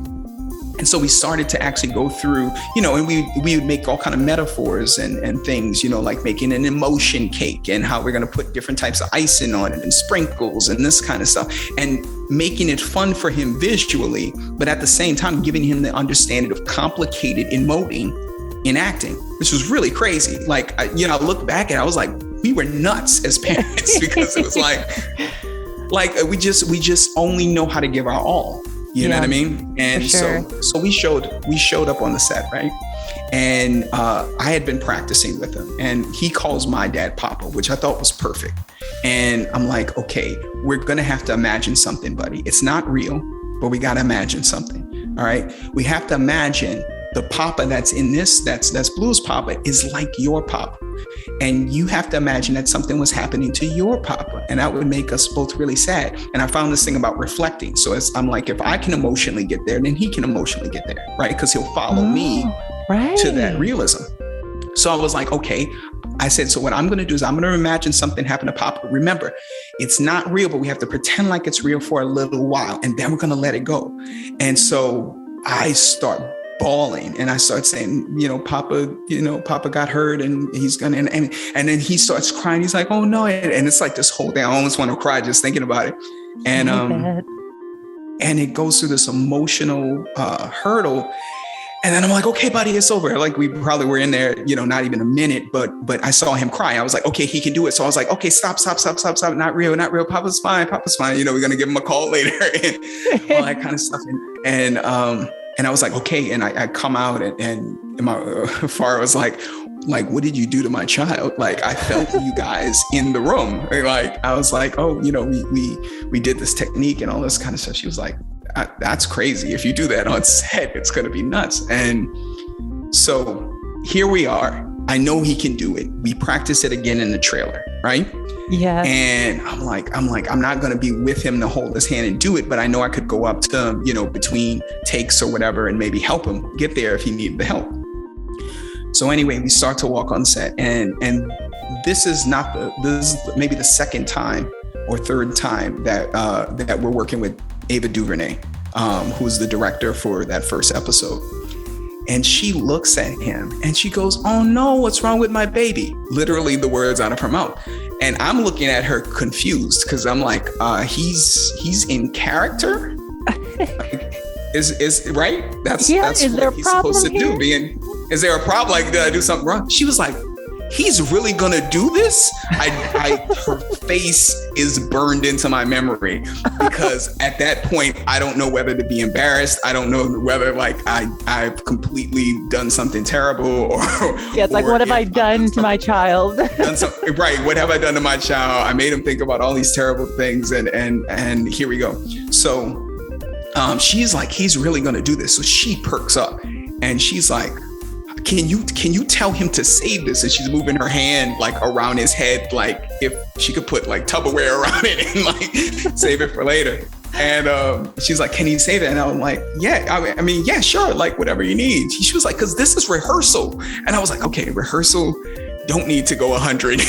Speaker 3: And so we started to actually go through, and we would make all kind of metaphors and things, like making an emotion cake and how we're going to put different types of icing on it and sprinkles and this kind of stuff, and making it fun for him visually, but at the same time giving him the understanding of complicated emoting in acting, which was really crazy. Like, I look back and I was like, we were nuts as parents because it was like we just only know how to give our all. You know what I mean? And sure. so we showed up on the set, right? And I had been practicing with him, and he calls my dad Papa, which I thought was perfect. And I'm like, okay, we're gonna have to imagine something, buddy. It's not real, but we gotta imagine something. All right. We have to imagine the Papa that's in this, that's Blue's Papa, is like your Papa. And you have to imagine that something was happening to your Papa, and that would make us both really sad. And I found this thing about reflecting. So I'm like, if I can emotionally get there, then he can emotionally get there, right? Because he'll follow me to that realism. So I was like, okay. I said, so what I'm going to do is I'm going to imagine something happened to Papa. Remember, it's not real, but we have to pretend like it's real for a little while, and then we're going to let it go. And so I start bawling and I start saying, Papa got hurt and he's gonna, and then he starts crying. He's like, oh no. And it's like this whole thing. I almost want to cry just thinking about it. And, and it goes through this emotional hurdle. And then I'm like, okay, buddy, it's over. Like we probably were in there, not even a minute, but I saw him cry. I was like, okay, he can do it. So I was like, okay, stop. Not real. Papa's fine. We're going to give him a call later and all that kind of stuff. And I was like, okay. And I come out and my father was like, what did you do to my child? Like, I felt you guys in the room. Like, I was like, oh, we did this technique and all this kind of stuff. She was like, that's crazy. If you do that on set, it's going to be nuts. And so here we are. I know he can do it. We practice it again in the trailer, right?
Speaker 2: Yeah.
Speaker 3: And I'm like, I'm not going to be with him to hold his hand and do it, but I know I could go up to him, between takes or whatever, and maybe help him get there if he needed the help. So anyway, we start to walk on set, and this is maybe the second time or third time that we're working with Ava DuVernay, who's the director for that first episode. And she looks at him and she goes, oh no, what's wrong with my baby? Literally the words out of her mouth. And I'm looking at her confused because I'm like, he's in character? Is right? That's what he's supposed to do. Is there a problem? Like, did I do something wrong? She was like, he's really gonna do this? Her face is burned into my memory because at that point, I don't know whether to be embarrassed. I don't know whether I've completely done something terrible or
Speaker 2: it's like, what have I done to my child?
Speaker 3: Right. What have I done to my child? I made him think about all these terrible things and here we go. So she's like, he's really gonna do this. So she perks up and she's like, can you tell him to save this? And she's moving her hand like around his head, like if she could put like Tupperware around it and like save it for later. And she's like, can he save it? And I'm like, yeah, I mean, yeah, sure. Like whatever you need. She was like, cause this is rehearsal. And I was like, okay, rehearsal don't need to go 100.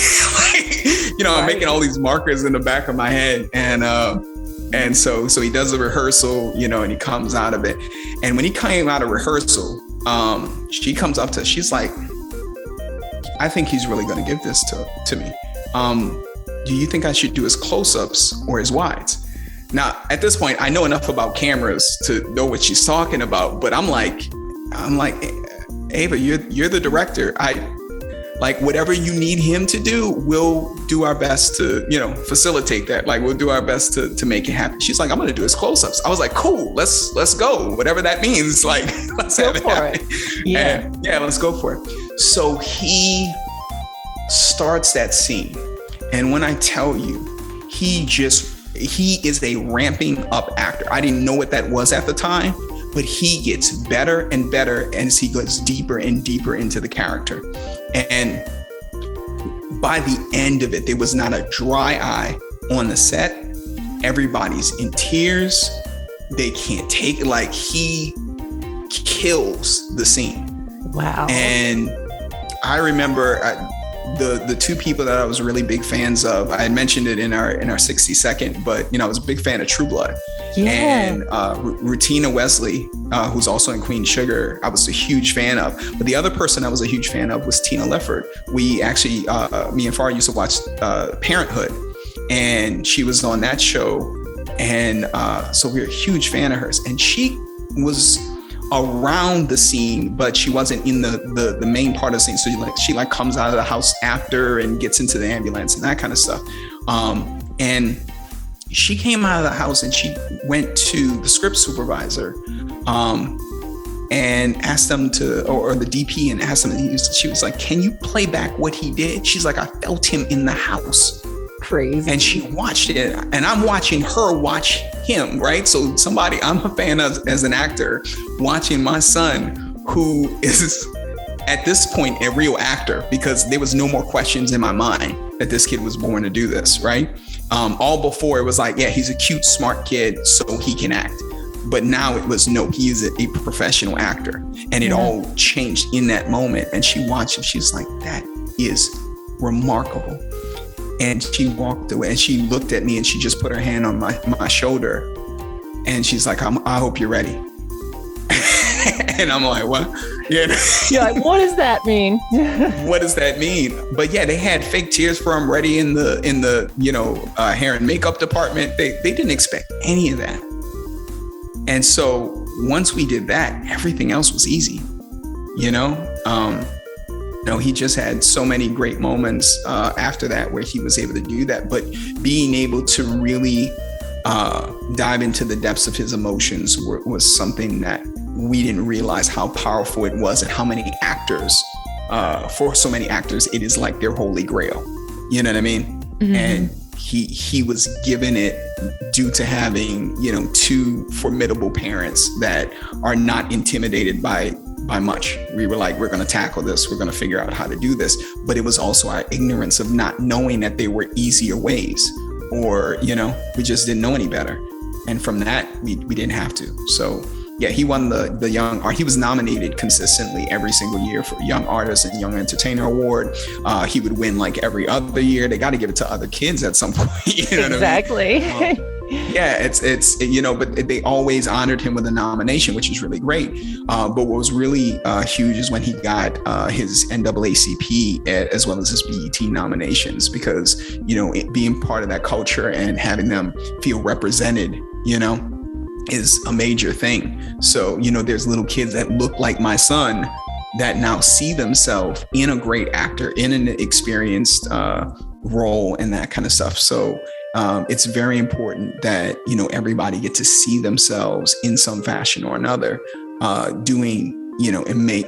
Speaker 3: I'm making all these markers in the back of my head. And so he does the rehearsal, and he comes out of it. And when he came out of rehearsal, she comes up to us. She's like, I think he's really going to give this to me. Do you think I should do his close-ups or his wides? Now, at this point, I know enough about cameras to know what she's talking about, but I'm like, Ava, you're the director. Like whatever you need him to do, we'll do our best to, facilitate that. Like we'll do our best to make it happen. She's like, I'm going to do his close-ups. I was like, cool, let's go. Whatever that means. Like, let's have it happen. Yeah. And let's go for it. So he starts that scene. And when I tell you, he just he is a ramping up actor. I didn't know what that was at the time, but he gets better and better as he goes deeper and deeper into the character. And by the end of it, there was not a dry eye on the set. Everybody's in tears. They can't take it. Like, he kills the scene.
Speaker 2: Wow.
Speaker 3: And I remember the two people that I was really big fans of. I had mentioned it in our 60 second, but I was a big fan of True Blood.
Speaker 2: Yeah.
Speaker 3: And Rutina Wesley, who's also in Queen Sugar, I was a huge fan of. But the other person I was a huge fan of was Tina Lifford. We actually, me and Farah used to watch Parenthood, and she was on that show. And so we were a huge fan of hers. And she was around the scene, but she wasn't in the main part of the scene. So she comes out of the house after and gets into the ambulance and that kind of stuff. And she came out of the house and she went to the script supervisor and asked them or the DP, and asked them, she was like, can you play back what he did? She's like, I felt him in the house.
Speaker 2: Crazy.
Speaker 3: And she watched it, and I'm watching her watch him, right? So I'm a fan of, as an actor, watching my son, who is at this point a real actor, because there was no more questions in my mind that this kid was born to do this, right? All before it was like, yeah, he's a cute, smart kid, so he can act. But now it was, no, he is a professional actor. And it all changed in that moment. And she watched it. She's like, that is remarkable. And she walked away, and she looked at me, and she just put her hand on my shoulder. And she's like, I hope you're ready. And I'm like, what? Yeah.
Speaker 2: You're like, what does that mean?
Speaker 3: What does that mean? But yeah, they had fake tears for him ready in the hair and makeup department. They didn't expect any of that. And so once we did that, everything else was easy, he just had so many great moments after that where he was able to do that. But being able to really dive into the depths of his emotions was something that we didn't realize how powerful it was, and how many actors, for so many actors, it is like their holy grail. You know what I mean? Mm-hmm. And he was given it due to having, two formidable parents that are not intimidated by much. We were like, we're going to tackle this. We're going to figure out how to do this. But it was also our ignorance of not knowing that there were easier ways, or, we just didn't know any better. And from that, we didn't have to. So yeah, he won the Young Art. He was nominated consistently every single year for Young Artist and Young Entertainer Award. He would win like every other year. They got to give it to other kids at some point. You know
Speaker 2: exactly.
Speaker 3: What I mean? Yeah, but they always honored him with a nomination, which is really great. But what was really huge is when he got his NAACP as well as his BET nominations, because, being part of that culture and having them feel represented, is a major thing. So, there's little kids that look like my son that now see themselves in a great actor, in an experienced role, and that kind of stuff. So it's very important that, everybody get to see themselves in some fashion or another, doing,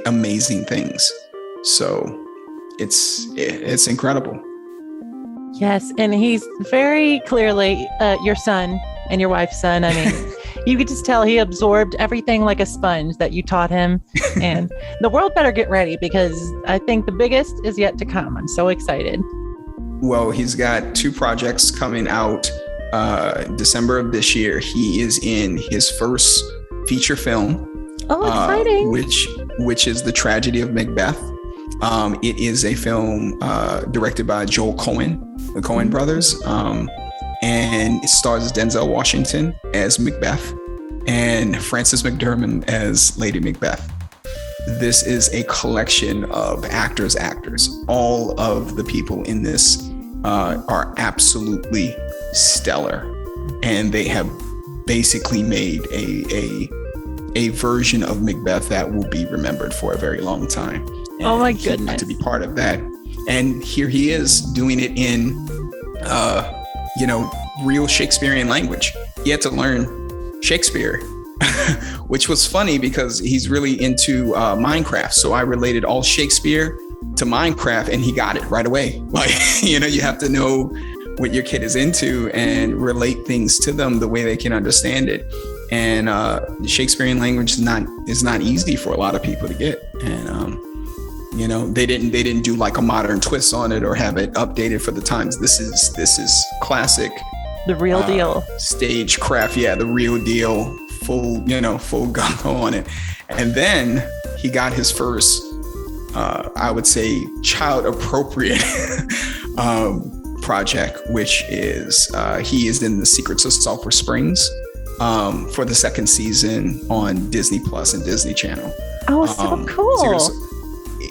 Speaker 3: amazing things. So it's incredible.
Speaker 2: Yes. And he's very clearly your son and your wife's son. I mean, you could just tell he absorbed everything like a sponge that you taught him. And the world better get ready, because I think the biggest is yet to come. I'm so excited.
Speaker 3: Well, he's got 2 projects coming out December of this year. He is in his first feature film.
Speaker 2: Oh, exciting.
Speaker 3: Which is The Tragedy of Macbeth. It is a film directed by Joel Coen, the Coen brothers. And it stars Denzel Washington as Macbeth and Frances McDormand as Lady Macbeth. This is a collection of actors. All of the people in this are absolutely stellar, and they have basically made a version of Macbeth that will be remembered for a very long time. And
Speaker 2: oh my goodness!
Speaker 3: To be part of that, and here he is doing it in real Shakespearean language. He had to learn Shakespeare, which was funny because he's really into Minecraft. So I related all Shakespeare to Minecraft, and he got it right away. Like, you have to know what your kid is into and relate things to them the way they can understand it. And Shakespearean language is not easy for a lot of people to get. And you know, they didn't do like a modern twist on it or have it updated for the times. This is classic,
Speaker 2: the real deal,
Speaker 3: stagecraft. Yeah, the real deal, full gung on it. And then he got his first, I would say, child appropriate project, which is he is in The Secrets of Sulphur Springs for the second season on Disney Plus and Disney Channel.
Speaker 2: Oh, so cool.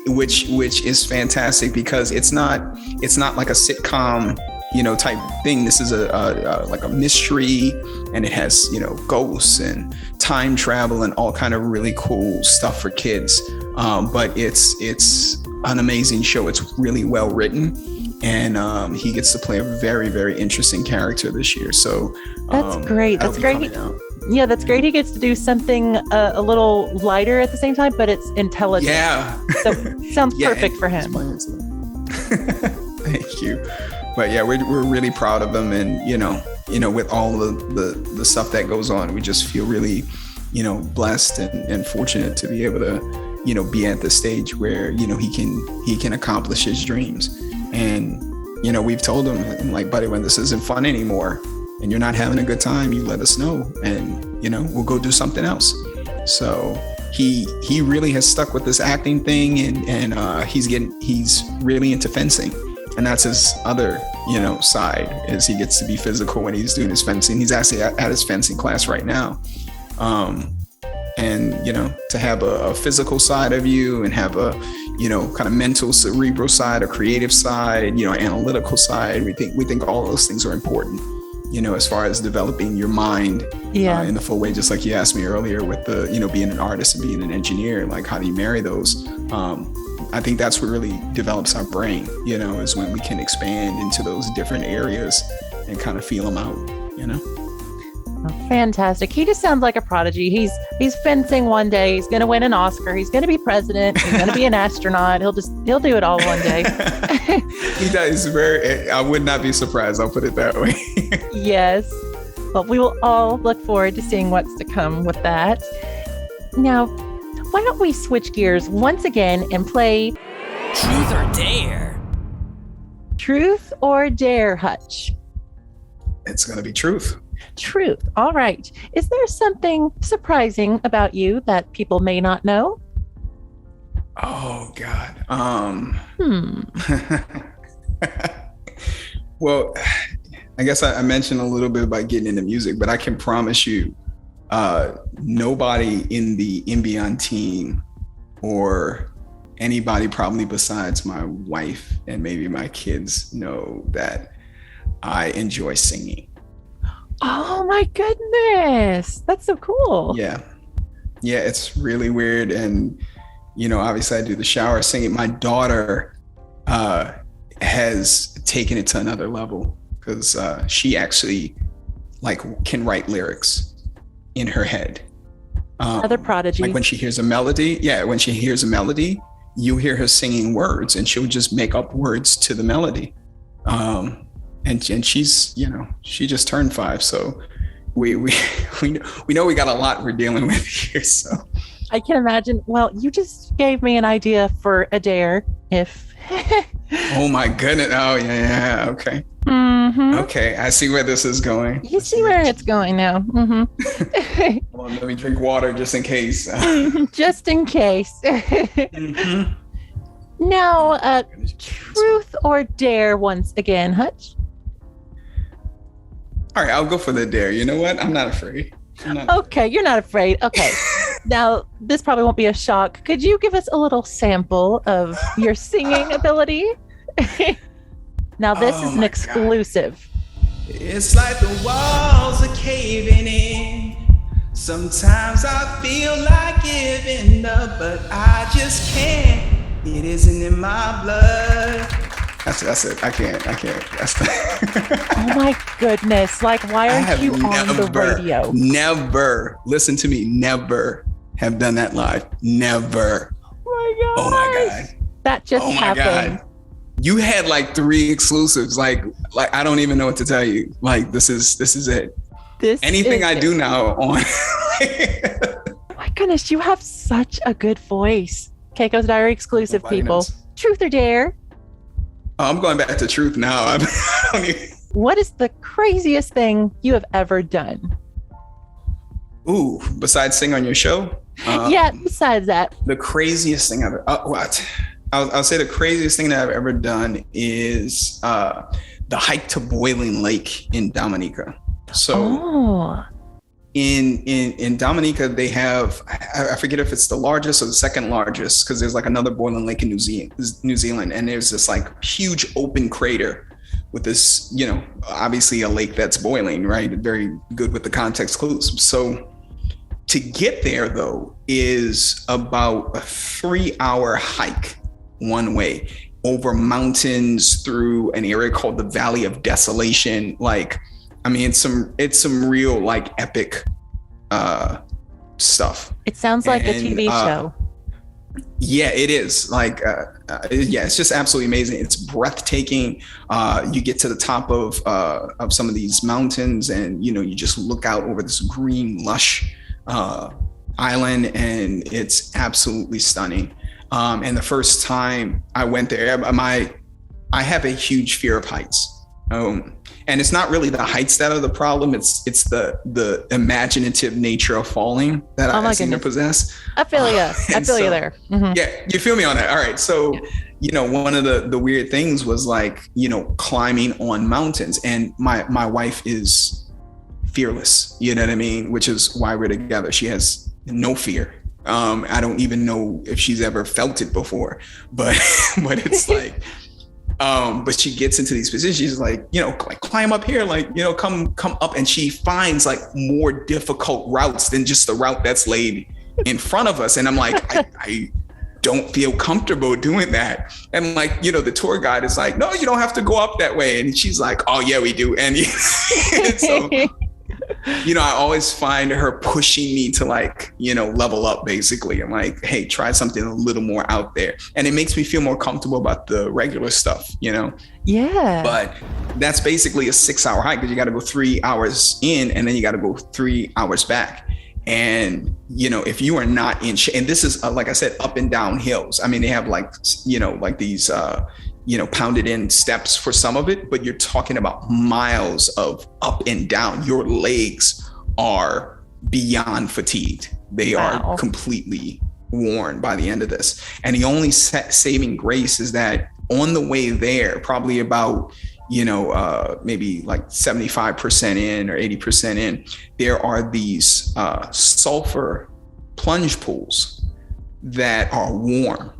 Speaker 3: Which is fantastic because it's not like a sitcom, you know, type thing. This is a like a mystery, and it has, you know, ghosts and time travel and all kind of really cool stuff for kids. But it's an amazing show. It's really well written, and he gets to play a very, very interesting character this year. So
Speaker 2: that's great. That's great. Yeah, that's great. He gets to do something a little lighter at the same time, but it's intelligent.
Speaker 3: Yeah.
Speaker 2: So sounds perfect for him.
Speaker 3: Thank you. But yeah, we're really proud of him, and you know, with all the stuff that goes on, we just feel really, you know, blessed and fortunate to be able to, you know, be at the stage where, you know, he can accomplish his dreams. And you know, we've told him, like, buddy, when this isn't fun anymore and you're not having a good time, you let us know, and you know, we'll go do something else. So he really has stuck with this acting thing, and he's really into fencing, and that's his other, you know, side, is he gets to be physical when he's doing his fencing. He's actually at his fencing class right now. And you know, to have a physical side of you and have a, you know, kind of mental, cerebral side, a creative side, you know, analytical side, we think all those things are important, you know, as far as developing your mind in the full way, just like you asked me earlier with the, you know, being an artist and being an engineer, like how do you marry those? I think that's what really develops our brain, you know, is when we can expand into those different areas and kind of feel them out, you know.
Speaker 2: Oh, fantastic. He just sounds like a prodigy. He's fencing one day. He's going to win an Oscar. He's going to be president. He's going to be an astronaut. He'll do it all one day.
Speaker 3: He does. I would not be surprised. I'll put it that way.
Speaker 2: Yes. Well, we will all look forward to seeing what's to come with that. Now, why don't we switch gears once again and play
Speaker 1: Truth or Dare?
Speaker 2: Truth or Dare, Hutch?
Speaker 3: It's going to be truth.
Speaker 2: Truth. All right. Is there something surprising about you that people may not know?
Speaker 3: Oh, God. Well, I guess I mentioned a little bit about getting into music, but I can promise you, nobody in the Imbion team or anybody probably besides my wife and maybe my kids know that I enjoy singing.
Speaker 2: Oh my goodness. That's so cool.
Speaker 3: Yeah, it's really weird. And, you know, obviously I do the shower singing. My daughter has taken it to another level because she actually can write lyrics in her head.
Speaker 2: Another prodigy.
Speaker 3: Like when she hears a melody, you hear her singing words and she'll just make up words to the melody. And she's, you know, she just turned 5, so we know we got a lot we're dealing with here. So
Speaker 2: I can imagine. Well, you just gave me an idea for a dare. If
Speaker 3: oh my goodness! Oh yeah. Okay.
Speaker 2: Mm-hmm.
Speaker 3: Okay, I see where this is going.
Speaker 2: You see where it's going now. Mm-hmm.
Speaker 3: Well, let me drink water just in case.
Speaker 2: Just in case.
Speaker 3: Mm-hmm.
Speaker 2: Now, truth or dare once again, Hutch?
Speaker 3: All right, I'll go for the dare. You know what? I'm not afraid.
Speaker 2: Okay, you're not afraid. Okay. Now, this probably won't be a shock. Could you give us a little sample of your singing ability? Now, this is an exclusive.
Speaker 3: God. It's like the walls are caving in. Sometimes I feel like giving up, but I just can't. It isn't in my blood. That's it. I can't.
Speaker 2: Oh my goodness. Like, why aren't you on the radio?
Speaker 3: Never. Listen to me. Never have done that live. Never.
Speaker 2: Oh my God.
Speaker 3: Oh my God.
Speaker 2: That just happened.
Speaker 3: God. You had like 3 exclusives. Like I don't even know what to tell you. Like this is it. Anything I do now on.
Speaker 2: My goodness, you have such a good voice. Keiko's Diary exclusive, people.
Speaker 3: Knows.
Speaker 2: Truth or dare?
Speaker 3: Oh, I'm going back to truth now.
Speaker 2: What is the craziest thing you have ever done?
Speaker 3: Ooh, besides sing on your show?
Speaker 2: Yeah, besides that.
Speaker 3: The craziest thing I'll say the craziest thing that I've ever done is the hike to Boiling Lake in Dominica. So in Dominica, they have, I forget if it's the largest or the second largest, because there's like another boiling lake in New Zealand. And there's this like huge open crater with this, you know, obviously a lake that's boiling, right? Very good with the context clues. So to get there though is about a 3-hour hike one way over mountains through an area called the Valley of Desolation. Like, I mean, it's some real like epic stuff.
Speaker 2: It sounds like a TV show.
Speaker 3: Yeah, it is. Like, it's just absolutely amazing. It's breathtaking. You get to the top of some of these mountains, and you know, you just look out over this green, lush island, and it's absolutely stunning. And the first time I went there, I have a huge fear of heights. And it's not really the heights that are the problem. It's the imaginative nature of falling that I seem to possess.
Speaker 2: I feel you. I feel you there. Mm-hmm.
Speaker 3: Yeah, you feel me on that. All right. So, you know, one of the weird things was like, you know, climbing on mountains, and my wife is fearless, you know what I mean? Which is why we're together. She has no fear. I don't even know if she's ever felt it before, but it's like, but she gets into these positions. She's like, you know, like climb up here, like, you know, come up. And she finds like more difficult routes than just the route that's laid in front of us. And I'm like, I don't feel comfortable doing that. And like, you know, the tour guide is like, no, you don't have to go up that way. And she's like, oh yeah, we do. And so, you know, I always find her pushing me to like, you know, level up basically. I'm like, hey, try something a little more out there. And it makes me feel more comfortable about the regular stuff, you know?
Speaker 2: Yeah.
Speaker 3: But that's basically a 6-hour hike, because you got to go 3 hours in and then you got to go 3 hours back. And, you know, if you are not in shape, and this is, like I said, up and down hills. I mean, they have like, you know, like these, you know, pounded in steps for some of it, but you're talking about miles of up and down. Your legs are beyond fatigued. They are completely worn by the end of this. And the only saving grace is that on the way there, probably about, you know, maybe like 75% in or 80% in, there are these sulfur plunge pools that are warm,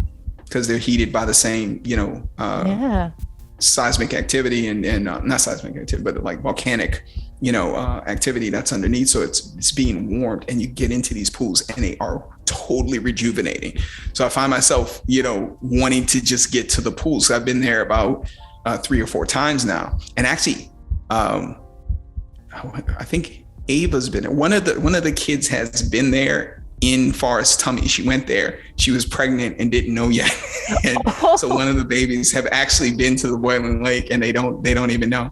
Speaker 3: because they're heated by the same, you know, seismic activity and not seismic activity, but like volcanic, you know, activity that's underneath. So it's being warmed, and you get into these pools and they are totally rejuvenating. So I find myself, you know, wanting to just get to the pools. So I've been there about 3 or 4 times now. And actually, I think Ava's been there. One of the kids has been there in Forrest's tummy. She went there. She was pregnant and didn't know yet. And so one of the babies have actually been to the Boiling Lake, and they don't even know.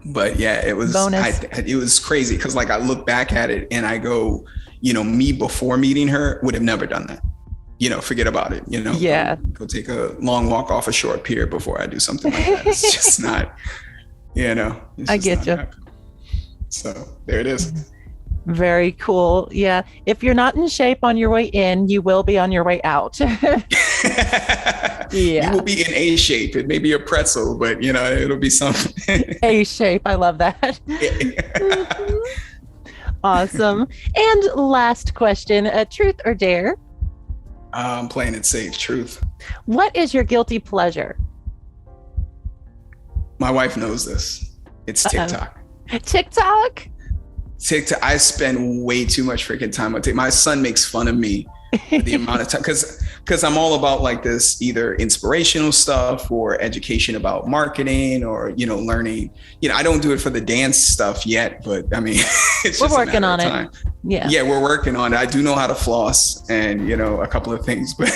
Speaker 3: But yeah, it was it was crazy, because like I look back at it and I go, you know, me before meeting her would have never done that. You know, forget about it. You know, go take a long walk off a short pier before I do something like that. It's just not, you know.
Speaker 2: I get you.
Speaker 3: So there it is.
Speaker 2: Very cool. Yeah. If you're not in shape on your way in, you will be on your way out. Yeah.
Speaker 3: You will be in A shape. It may be a pretzel, but you know, it'll be something.
Speaker 2: A shape. I love that. Awesome. And last question, truth or dare?
Speaker 3: I'm playing it safe. Truth.
Speaker 2: What is your guilty pleasure?
Speaker 3: My wife knows this. It's TikTok.
Speaker 2: TikTok?
Speaker 3: I spend way too much freaking time on TikTok. My son makes fun of me for the amount of time, because because I'm all about like this either inspirational stuff or education about marketing or, learning. I don't do it for the dance stuff yet, but I mean, it's
Speaker 2: we're
Speaker 3: just
Speaker 2: working on
Speaker 3: time.
Speaker 2: it.
Speaker 3: Yeah, we're working on it. I do know how to floss and, a couple of things, but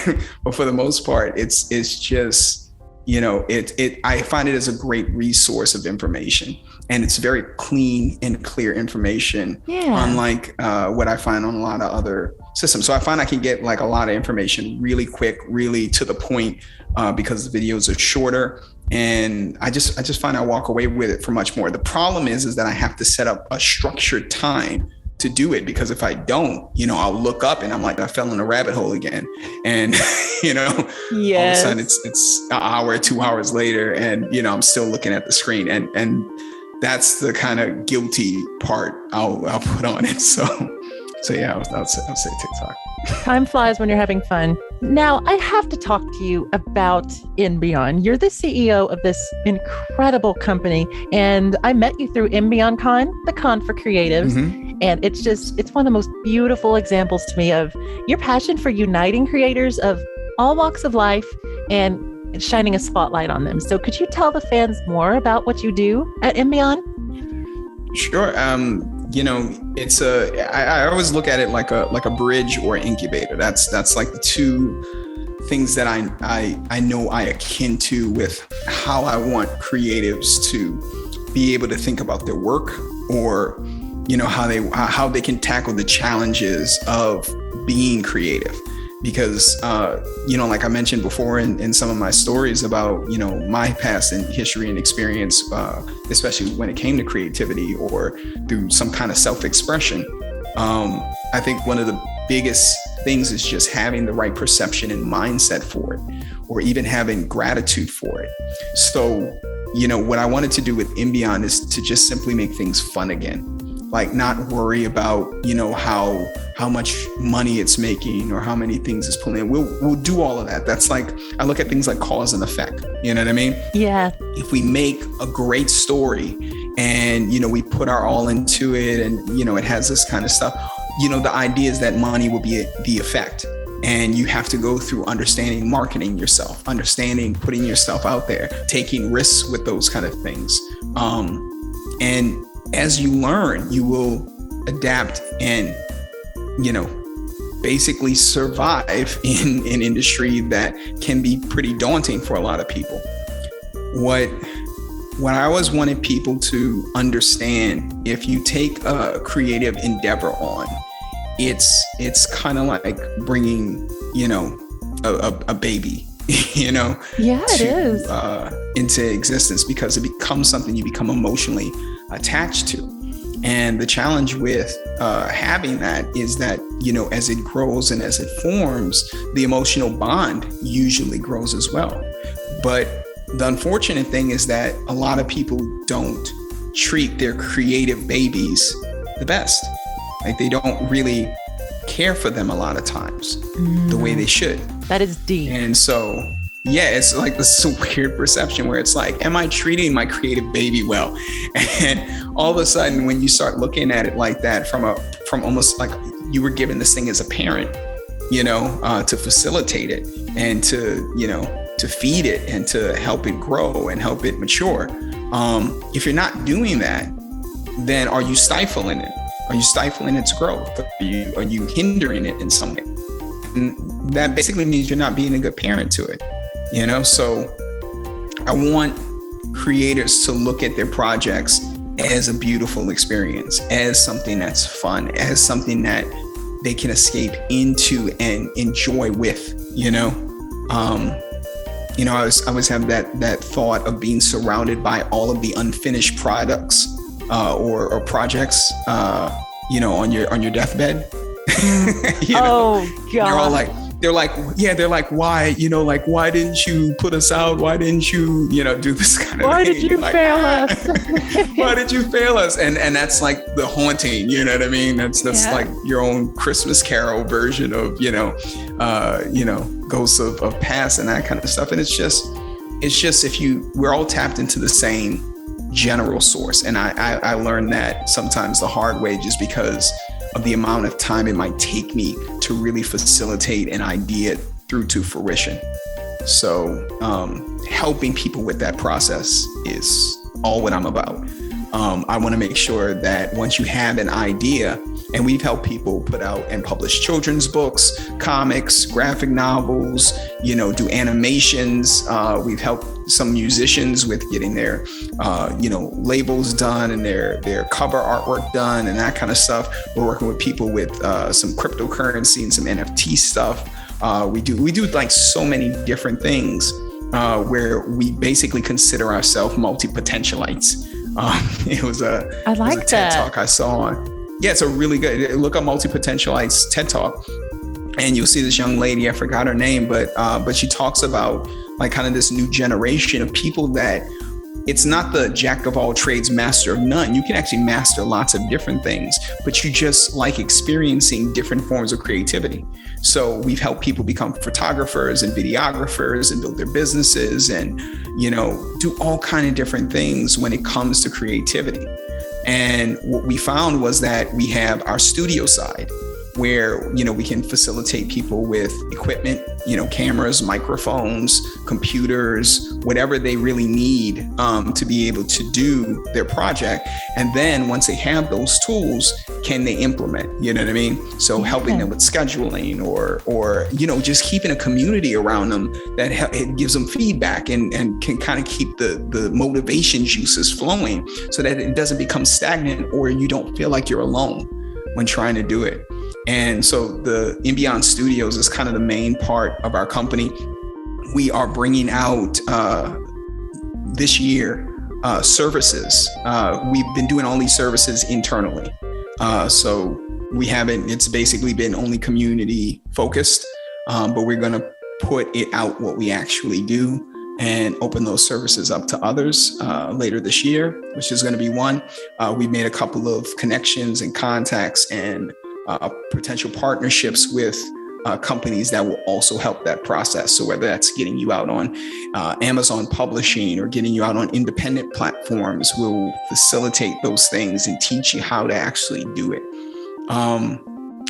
Speaker 3: for the most part, it's just, I find it as a great resource of information. And it's very clean and clear information, unlike what I find on a lot of other systems. So I find I can get like a lot of information really quick, really to the point, because the videos are shorter. And I just find I walk away with it for much more. The problem is that I have to set up a structured time to do it, because if I don't, I'll look up and I'm like, I fell in a rabbit hole again. And, all of a sudden it's an hour, 2 hours later, and, I'm still looking at the screen, and that's the kind of guilty part I'll put on it. So yeah, I'll say TikTok.
Speaker 2: Time flies when you're having fun. Now, I have to talk to you about Inbion. You're the CEO of this incredible company, and I met you through Imbion Con, the con for creatives. Mm-hmm. And it's one of the most beautiful examples to me of your passion for uniting creators of all walks of life and shining a spotlight on them. So could you tell the fans more about what you do at Imbion?
Speaker 3: Sure. I always look at it like a bridge or incubator. That's like the two things that I know I akin to with how I want creatives to be able to think about their work, or how they can tackle the challenges of being creative. Because, like I mentioned before in some of my stories about, my past and history and experience, especially when it came to creativity or through some kind of self-expression, I think one of the biggest things is just having the right perception and mindset for it, or even having gratitude for it. So, what I wanted to do with Imbion is to just simply make things fun again. Like not worry about, how much money it's making or how many things it's pulling in. We'll do all of that. That's like, I look at things like cause and effect. You know what I mean? Yeah. If we make a great story and, we put our all into it and, it has this kind of stuff, the idea is that money will be the effect. And you have to go through understanding marketing yourself, understanding putting yourself out there, taking risks with those kind of things. And as you learn, you will adapt and, basically survive in an industry that can be pretty daunting for a lot of people. What I always wanted people to understand, if you take a creative endeavor on, it's kind of like bringing, a baby,
Speaker 2: it is.
Speaker 3: Into existence, because it becomes something you become emotionally attached to. And the challenge with having that is that, as it grows and as it forms, the emotional bond usually grows as well. But the unfortunate thing is that a lot of people don't treat their creative babies the best. Like they don't really care for them a lot of times the way they should.
Speaker 2: That is deep.
Speaker 3: And so, yeah, it's like this weird perception where it's like, am I treating my creative baby well? And all of a sudden, when you start looking at it like that, from almost like you were given this thing as a parent, to facilitate it and to feed it and to help it grow and help it mature. If you're not doing that, then are you stifling it? Are you stifling its growth? Are you hindering it in some way? And that basically means you're not being a good parent to it. So I want creators to look at their projects as a beautiful experience, as something that's fun, as something that they can escape into and enjoy with, I always have that thought of being surrounded by all of the unfinished products or projects, on your deathbed.
Speaker 2: Oh God.
Speaker 3: They're like, why, why didn't you put us out? Why didn't you, do this kind of thing?
Speaker 2: Why did you fail us?
Speaker 3: Why did you fail us? And that's like the haunting, you know what I mean? That's like your own Christmas Carol version of, ghosts of past and that kind of stuff. And it's just we're all tapped into the same general source. And I learned that sometimes the hard way, just because of the amount of time it might take me to really facilitate an idea through to fruition. So helping people with that process is all what I'm about. I want to make sure that once you have an idea, and we've helped people put out and publish children's books, comics, graphic novels, do animations. We've helped some musicians with getting their, labels done and their cover artwork done and that kind of stuff. We're working with people with some cryptocurrency and some NFT stuff. We do like so many different things where we basically consider ourselves multi-potentialites. It was a TED Talk I saw on. Yeah, it's a really good, look up Multi-Potentialites TED Talk, and you'll see this young lady, I forgot her name, but she talks about like kind of this new generation of people that it's not the jack of all trades, master of none. You can actually master lots of different things, but you just like experiencing different forms of creativity. So we've helped people become photographers and videographers and build their businesses and, do all kind of different things when it comes to creativity. And what we found was that we have our studio side where, we can facilitate people with equipment, cameras, microphones, computers, whatever they really need to be able to do their project. And then once they have those tools, can they implement, you know what I mean? So helping them with scheduling or just keeping a community around them that it gives them feedback and can kind of keep the motivation juices flowing so that it doesn't become stagnant or you don't feel like you're alone when trying to do it. And so the Imbion Studios is kind of the main part of our company. We are bringing out this year services. We've been doing all these services internally. So it's basically been only community focused, but we're going to put it out what we actually do and open those services up to others later this year, which is going to be one. We've made a couple of connections and contacts and potential partnerships with companies that will also help that process. So whether that's getting you out on Amazon publishing or getting you out on independent platforms, we'll facilitate those things and teach you how to actually do it.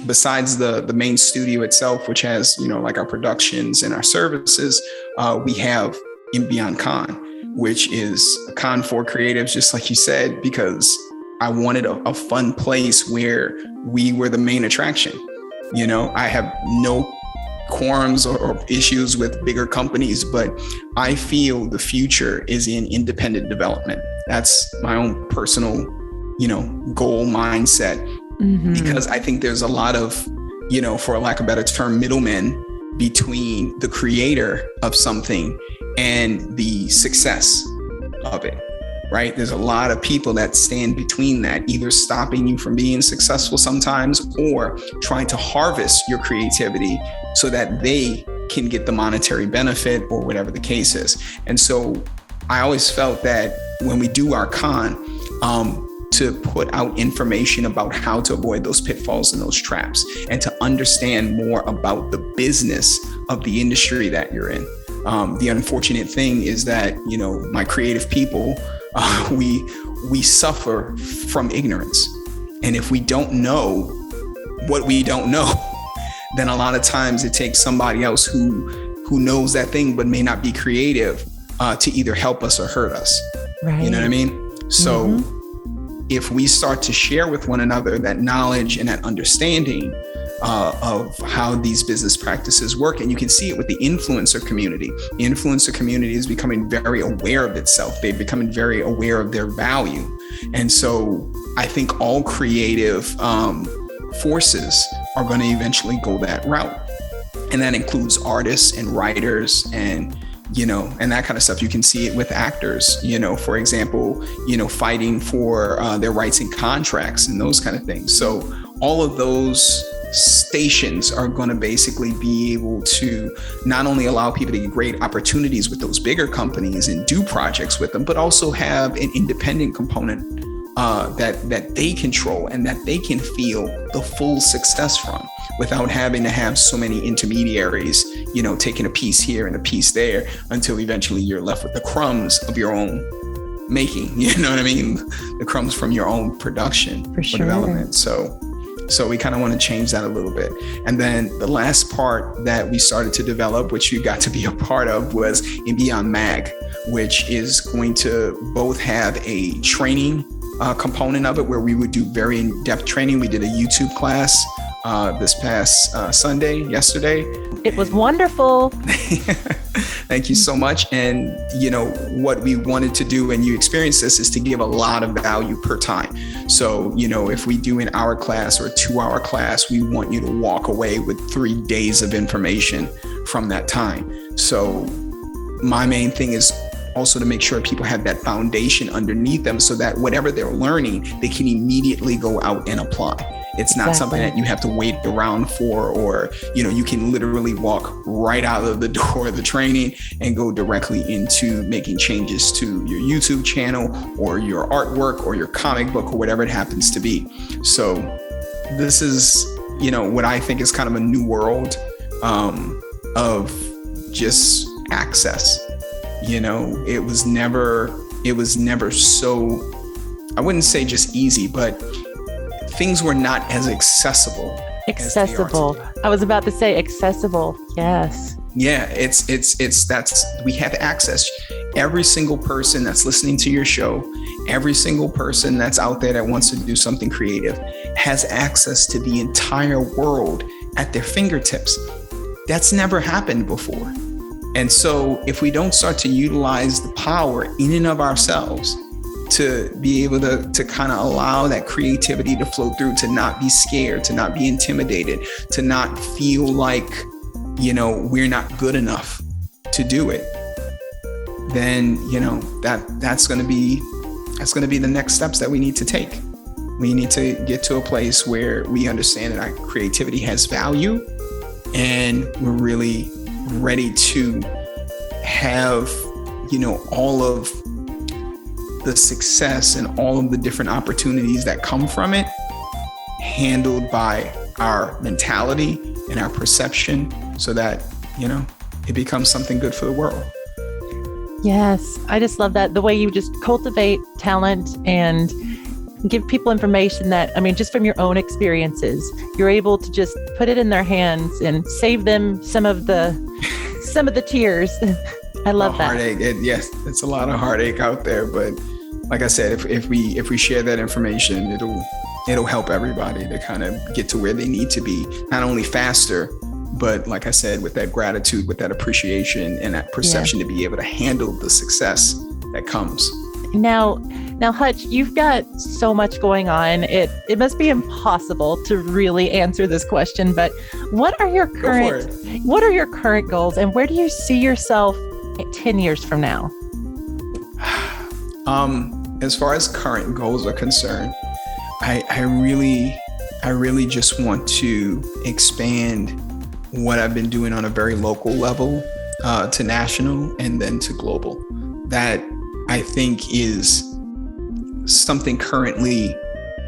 Speaker 3: Besides the main studio itself, which has, like our productions and our services, we have Imbion Con, which is a con for creatives, just like you said, because I wanted a fun place where we were the main attraction. I have no quorums or issues with bigger companies, but I feel the future is in independent development. That's my own personal, goal mindset, because I think there's a lot of, for a lack of a better term, middlemen between the creator of something and the success of it. Right? There's a lot of people that stand between that, either stopping you from being successful sometimes or trying to harvest your creativity so that they can get the monetary benefit or whatever the case is. And so I always felt that when we do our con, to put out information about how to avoid those pitfalls and those traps and to understand more about the business of the industry that you're in. The unfortunate thing is that, my creative people, we suffer from ignorance. And if we don't know what we don't know, then a lot of times it takes somebody else who knows that thing but may not be creative to either help us or hurt us. Right. You know what I mean? So if we start to share with one another that knowledge and that understanding of how these business practices work, and you can see it with the influencer community. The influencer community is becoming very aware of itself. They're becoming very aware of their value. And so I think all creative forces are going to eventually go that route. And that includes artists and writers and and that kind of stuff. You can see it with actors, for example, fighting for their rights and contracts and those kind of things. So all of those stations are going to basically be able to not only allow people to get great opportunities with those bigger companies and do projects with them, but also have an independent component that they control and that they can feel the full success from without having to have so many intermediaries, taking a piece here and a piece there until eventually you're left with the crumbs of your own making, you know what I mean? The crumbs from your own production or development. So So we kind of want to change that a little bit. And then the last part that we started to develop, which you got to be a part of, was Inbeon Mag, which is going to both have a training component of it where we would do very in-depth training. We did a YouTube class this past yesterday.
Speaker 2: It was wonderful.
Speaker 3: Thank you so much. And, what we wanted to do, and you experienced this, is to give a lot of value per time. So, if we do an hour class or a 2-hour class, we want you to walk away with 3 days of information from that time. So my main thing is also to make sure people have that foundation underneath them so that whatever they're learning, they can immediately go out and apply. It's not something that you have to wait around for, or, you can literally walk right out of the door of the training and go directly into making changes to your YouTube channel or your artwork or your comic book or whatever it happens to be. So this is, what I think is kind of a new world of just access. It was never so, I wouldn't say just easy, but things were not as accessible.
Speaker 2: I was about to say accessible. Yes.
Speaker 3: Yeah, we have access. Every single person that's listening to your show, every single person that's out there that wants to do something creative has access to the entire world at their fingertips. That's never happened before. And so if we don't start to utilize the power in and of ourselves to be able to kind of allow that creativity to flow through, to not be scared, to not be intimidated, to not feel like, we're not good enough to do it, then, that's going to be the next steps that we need to take. We need to get to a place where we understand that our creativity has value and we're really ready to have, all of the success and all of the different opportunities that come from it handled by our mentality and our perception so that, it becomes something good for the world.
Speaker 2: Yes. I just love that. The way you just cultivate talent and give people information that, just from your own experiences, you're able to just put it in their hands and save them some of the tears. I love that.
Speaker 3: Heartache. Yes, it's a lot of heartache out there, but like I said, if we share that information, it'll help everybody to kind of get to where they need to be, not only faster, but like I said, with that gratitude, with that appreciation and that perception to be able to handle the success that comes.
Speaker 2: Now, Hutch, you've got so much going on. It must be impossible to really answer this question, but what are your current goals, and where do you see yourself 10 years from now?
Speaker 3: As far as current goals are concerned, I really just want to expand what I've been doing on a very local level to national and then to global. That I think is something currently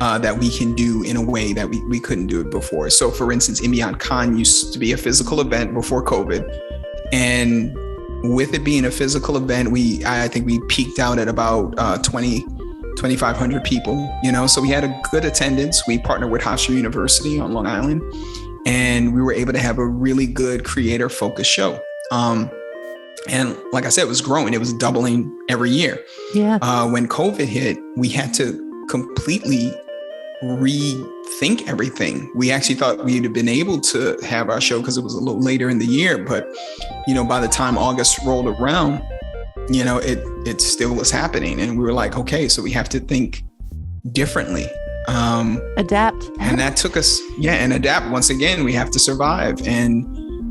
Speaker 3: that we can do in a way that we couldn't do it before. So for instance, Imbion Con used to be a physical event before COVID. And with it being a physical event, I think we peaked out at about 2,500 people, so we had a good attendance. We partnered with Hofstra University on Long Island, and we were able to have a really good creator focused show. And like I said, it was growing. It was doubling every year.
Speaker 2: Yeah.
Speaker 3: When COVID hit, we had to completely rethink everything. We actually thought we'd have been able to have our show because it was a little later in the year. But, by the time August rolled around, it still was happening. And we were like, okay, so we have to think differently.
Speaker 2: Adapt.
Speaker 3: And that took us, and adapt. Once again, we have to survive. And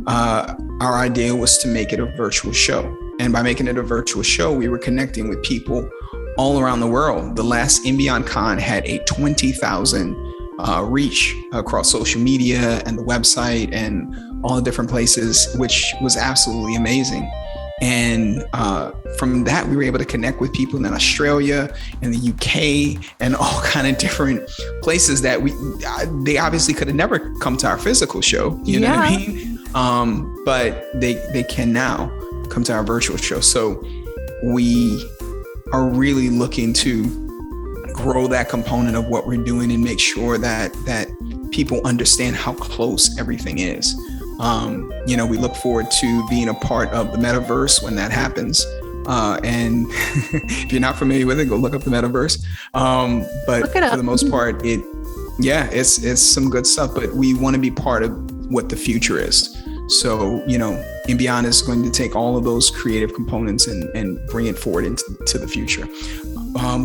Speaker 3: our idea was to make it a virtual show. And by making it a virtual show, we were connecting with people all around the world. The last Inbeon Con had a 20,000 reach across social media and the website and all the different places, which was absolutely amazing. And from that, we were able to connect with people in Australia and the UK and all kind of different places that they obviously could have never come to our physical show. You know what I mean? But they can now come to our virtual show. So we are really looking to grow that component of what we're doing and make sure that people understand how close everything is. We look forward to being a part of the metaverse when that happens. And if you're not familiar with it, go look up the metaverse. But for the most part, it's some good stuff, but we want to be part of what the future is. So, Imbion is going to take all of those creative components and bring it forward into the future.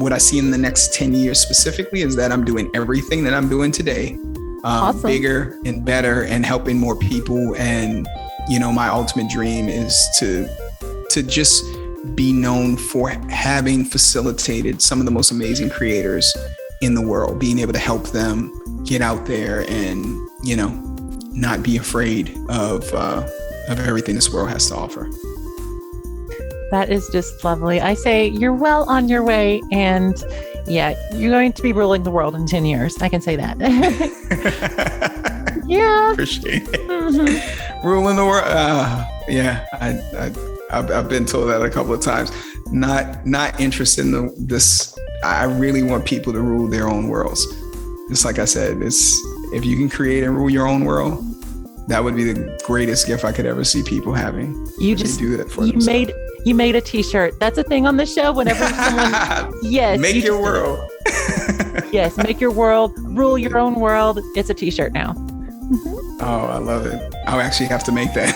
Speaker 3: What I see in the next 10 years specifically is that I'm doing everything that I'm doing today, awesome. Bigger and better and helping more people. And, my ultimate dream is to just be known for having facilitated some of the most amazing creators in the world, being able to help them get out there and, not be afraid of everything this world has to offer.
Speaker 2: That is just lovely. I say you're well on your way, and you're going to be ruling the world in 10 years. I can say that. Yeah.
Speaker 3: Appreciate it. Mm-hmm. Ruling the world. I've been told that a couple of times. Not interested in this. I really want people to rule their own worlds. Just like I said, if you can create and rule your own world, that would be the greatest gift I could ever see people having. You do that for themselves.
Speaker 2: You made a t-shirt. That's a thing on the show. Whenever someone, yes.
Speaker 3: Make your world.
Speaker 2: Yes, make your world, rule your own world. It's a t-shirt now. Mm-hmm.
Speaker 3: Oh, I love it. I'll actually have to make that.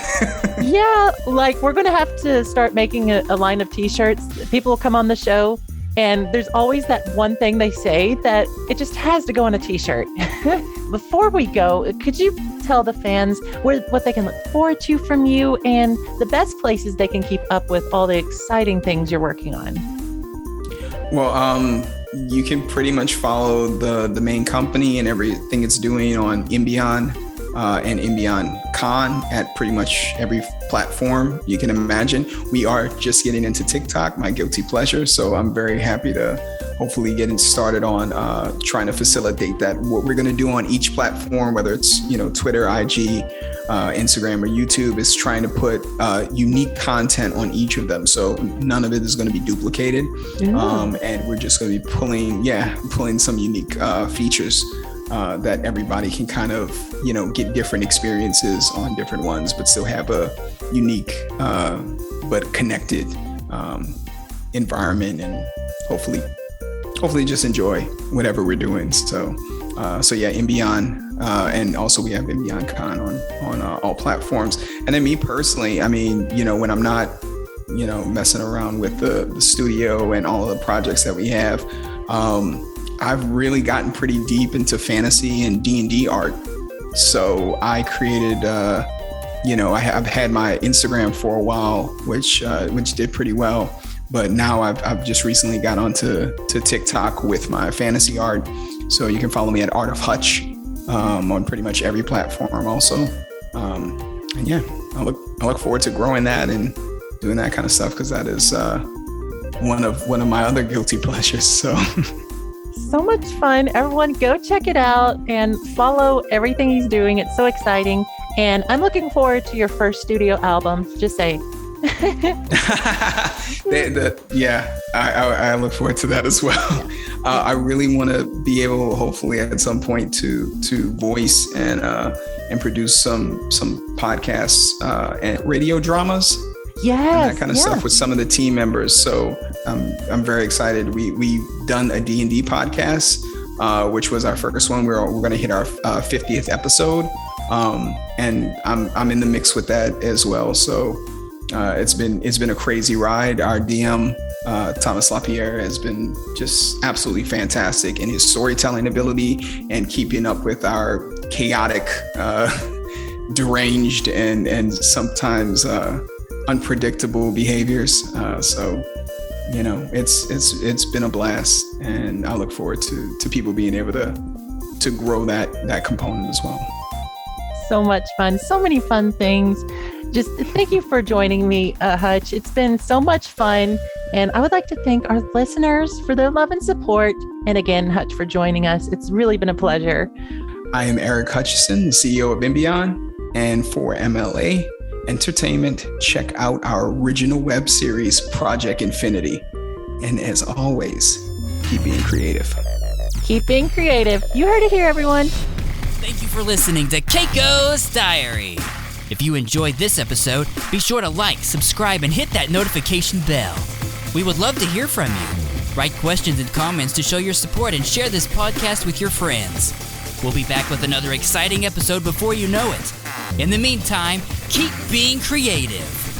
Speaker 2: Yeah, we're going to have to start making a line of t-shirts. People will come on the show, and there's always that one thing they say that it just has to go on a t-shirt. Before we go, could you tell the fans what they can look forward to from you and the best places they can keep up with all the exciting things you're working on?
Speaker 3: Well, you can pretty much follow the main company and everything it's doing on Imbion and Imbion Con at pretty much every platform you can imagine. We are just getting into TikTok, my guilty pleasure. So I'm very happy to hopefully getting started on trying to facilitate that. What we're going to do on each platform, whether it's Twitter, IG, Instagram, or YouTube, is trying to put unique content on each of them. So none of it is going to be duplicated. And we're just going to be pulling some unique features that everybody can kind of, get different experiences on different ones, but still have a unique but connected environment, and hopefully just enjoy whatever we're doing. So Imbion, and also we have Imbion Con on all platforms. And then me personally, when I'm not, messing around with the studio and all of the projects that we have, I've really gotten pretty deep into fantasy and D&D art. So I created, I've had my Instagram for a while, which did pretty well. But now I've just recently got onto TikTok with my fantasy art. So you can follow me at Art of Hutch on pretty much every platform also. I look forward to growing that and doing that kind of stuff, because that is one of my other guilty pleasures.
Speaker 2: So much fun. Everyone go check it out and follow everything he's doing. It's so exciting. And I'm looking forward to your first studio album. Just saying.
Speaker 3: I look forward to that as well. I really want to be able, hopefully at some point, to voice and produce some podcasts and radio dramas.
Speaker 2: Yes,
Speaker 3: and that kind of stuff with some of the team members. So I'm very excited. We've done a D&D podcast, which was our first one. We're going to hit our 50th episode, and I'm in the mix with that as well. So it's been a crazy ride. Our DM Thomas LaPierre has been just absolutely fantastic in his storytelling ability and keeping up with our chaotic, deranged, and sometimes unpredictable behaviors. So it's been a blast, and I look forward to people being able to grow that component as well.
Speaker 2: So much fun, so many fun things. Just thank you for joining me, Hutch. It's been so much fun, and I would like to thank our listeners for their love and support. And again, Hutch, for joining us. It's really been a pleasure.
Speaker 3: I am Eric Hutchison, the CEO of Imbion, and for MLA Entertainment, check out our original web series, Project Infinity. And as always, keep being creative.
Speaker 2: Keep being creative. You heard it here, everyone.
Speaker 1: Thank you for listening to Keiko's Diary. If you enjoyed this episode, be sure to like, subscribe, and hit that notification bell. We would love to hear from you. Write questions and comments to show your support and share this podcast with your friends. We'll be back with another exciting episode before you know it. In the meantime, keep being creative.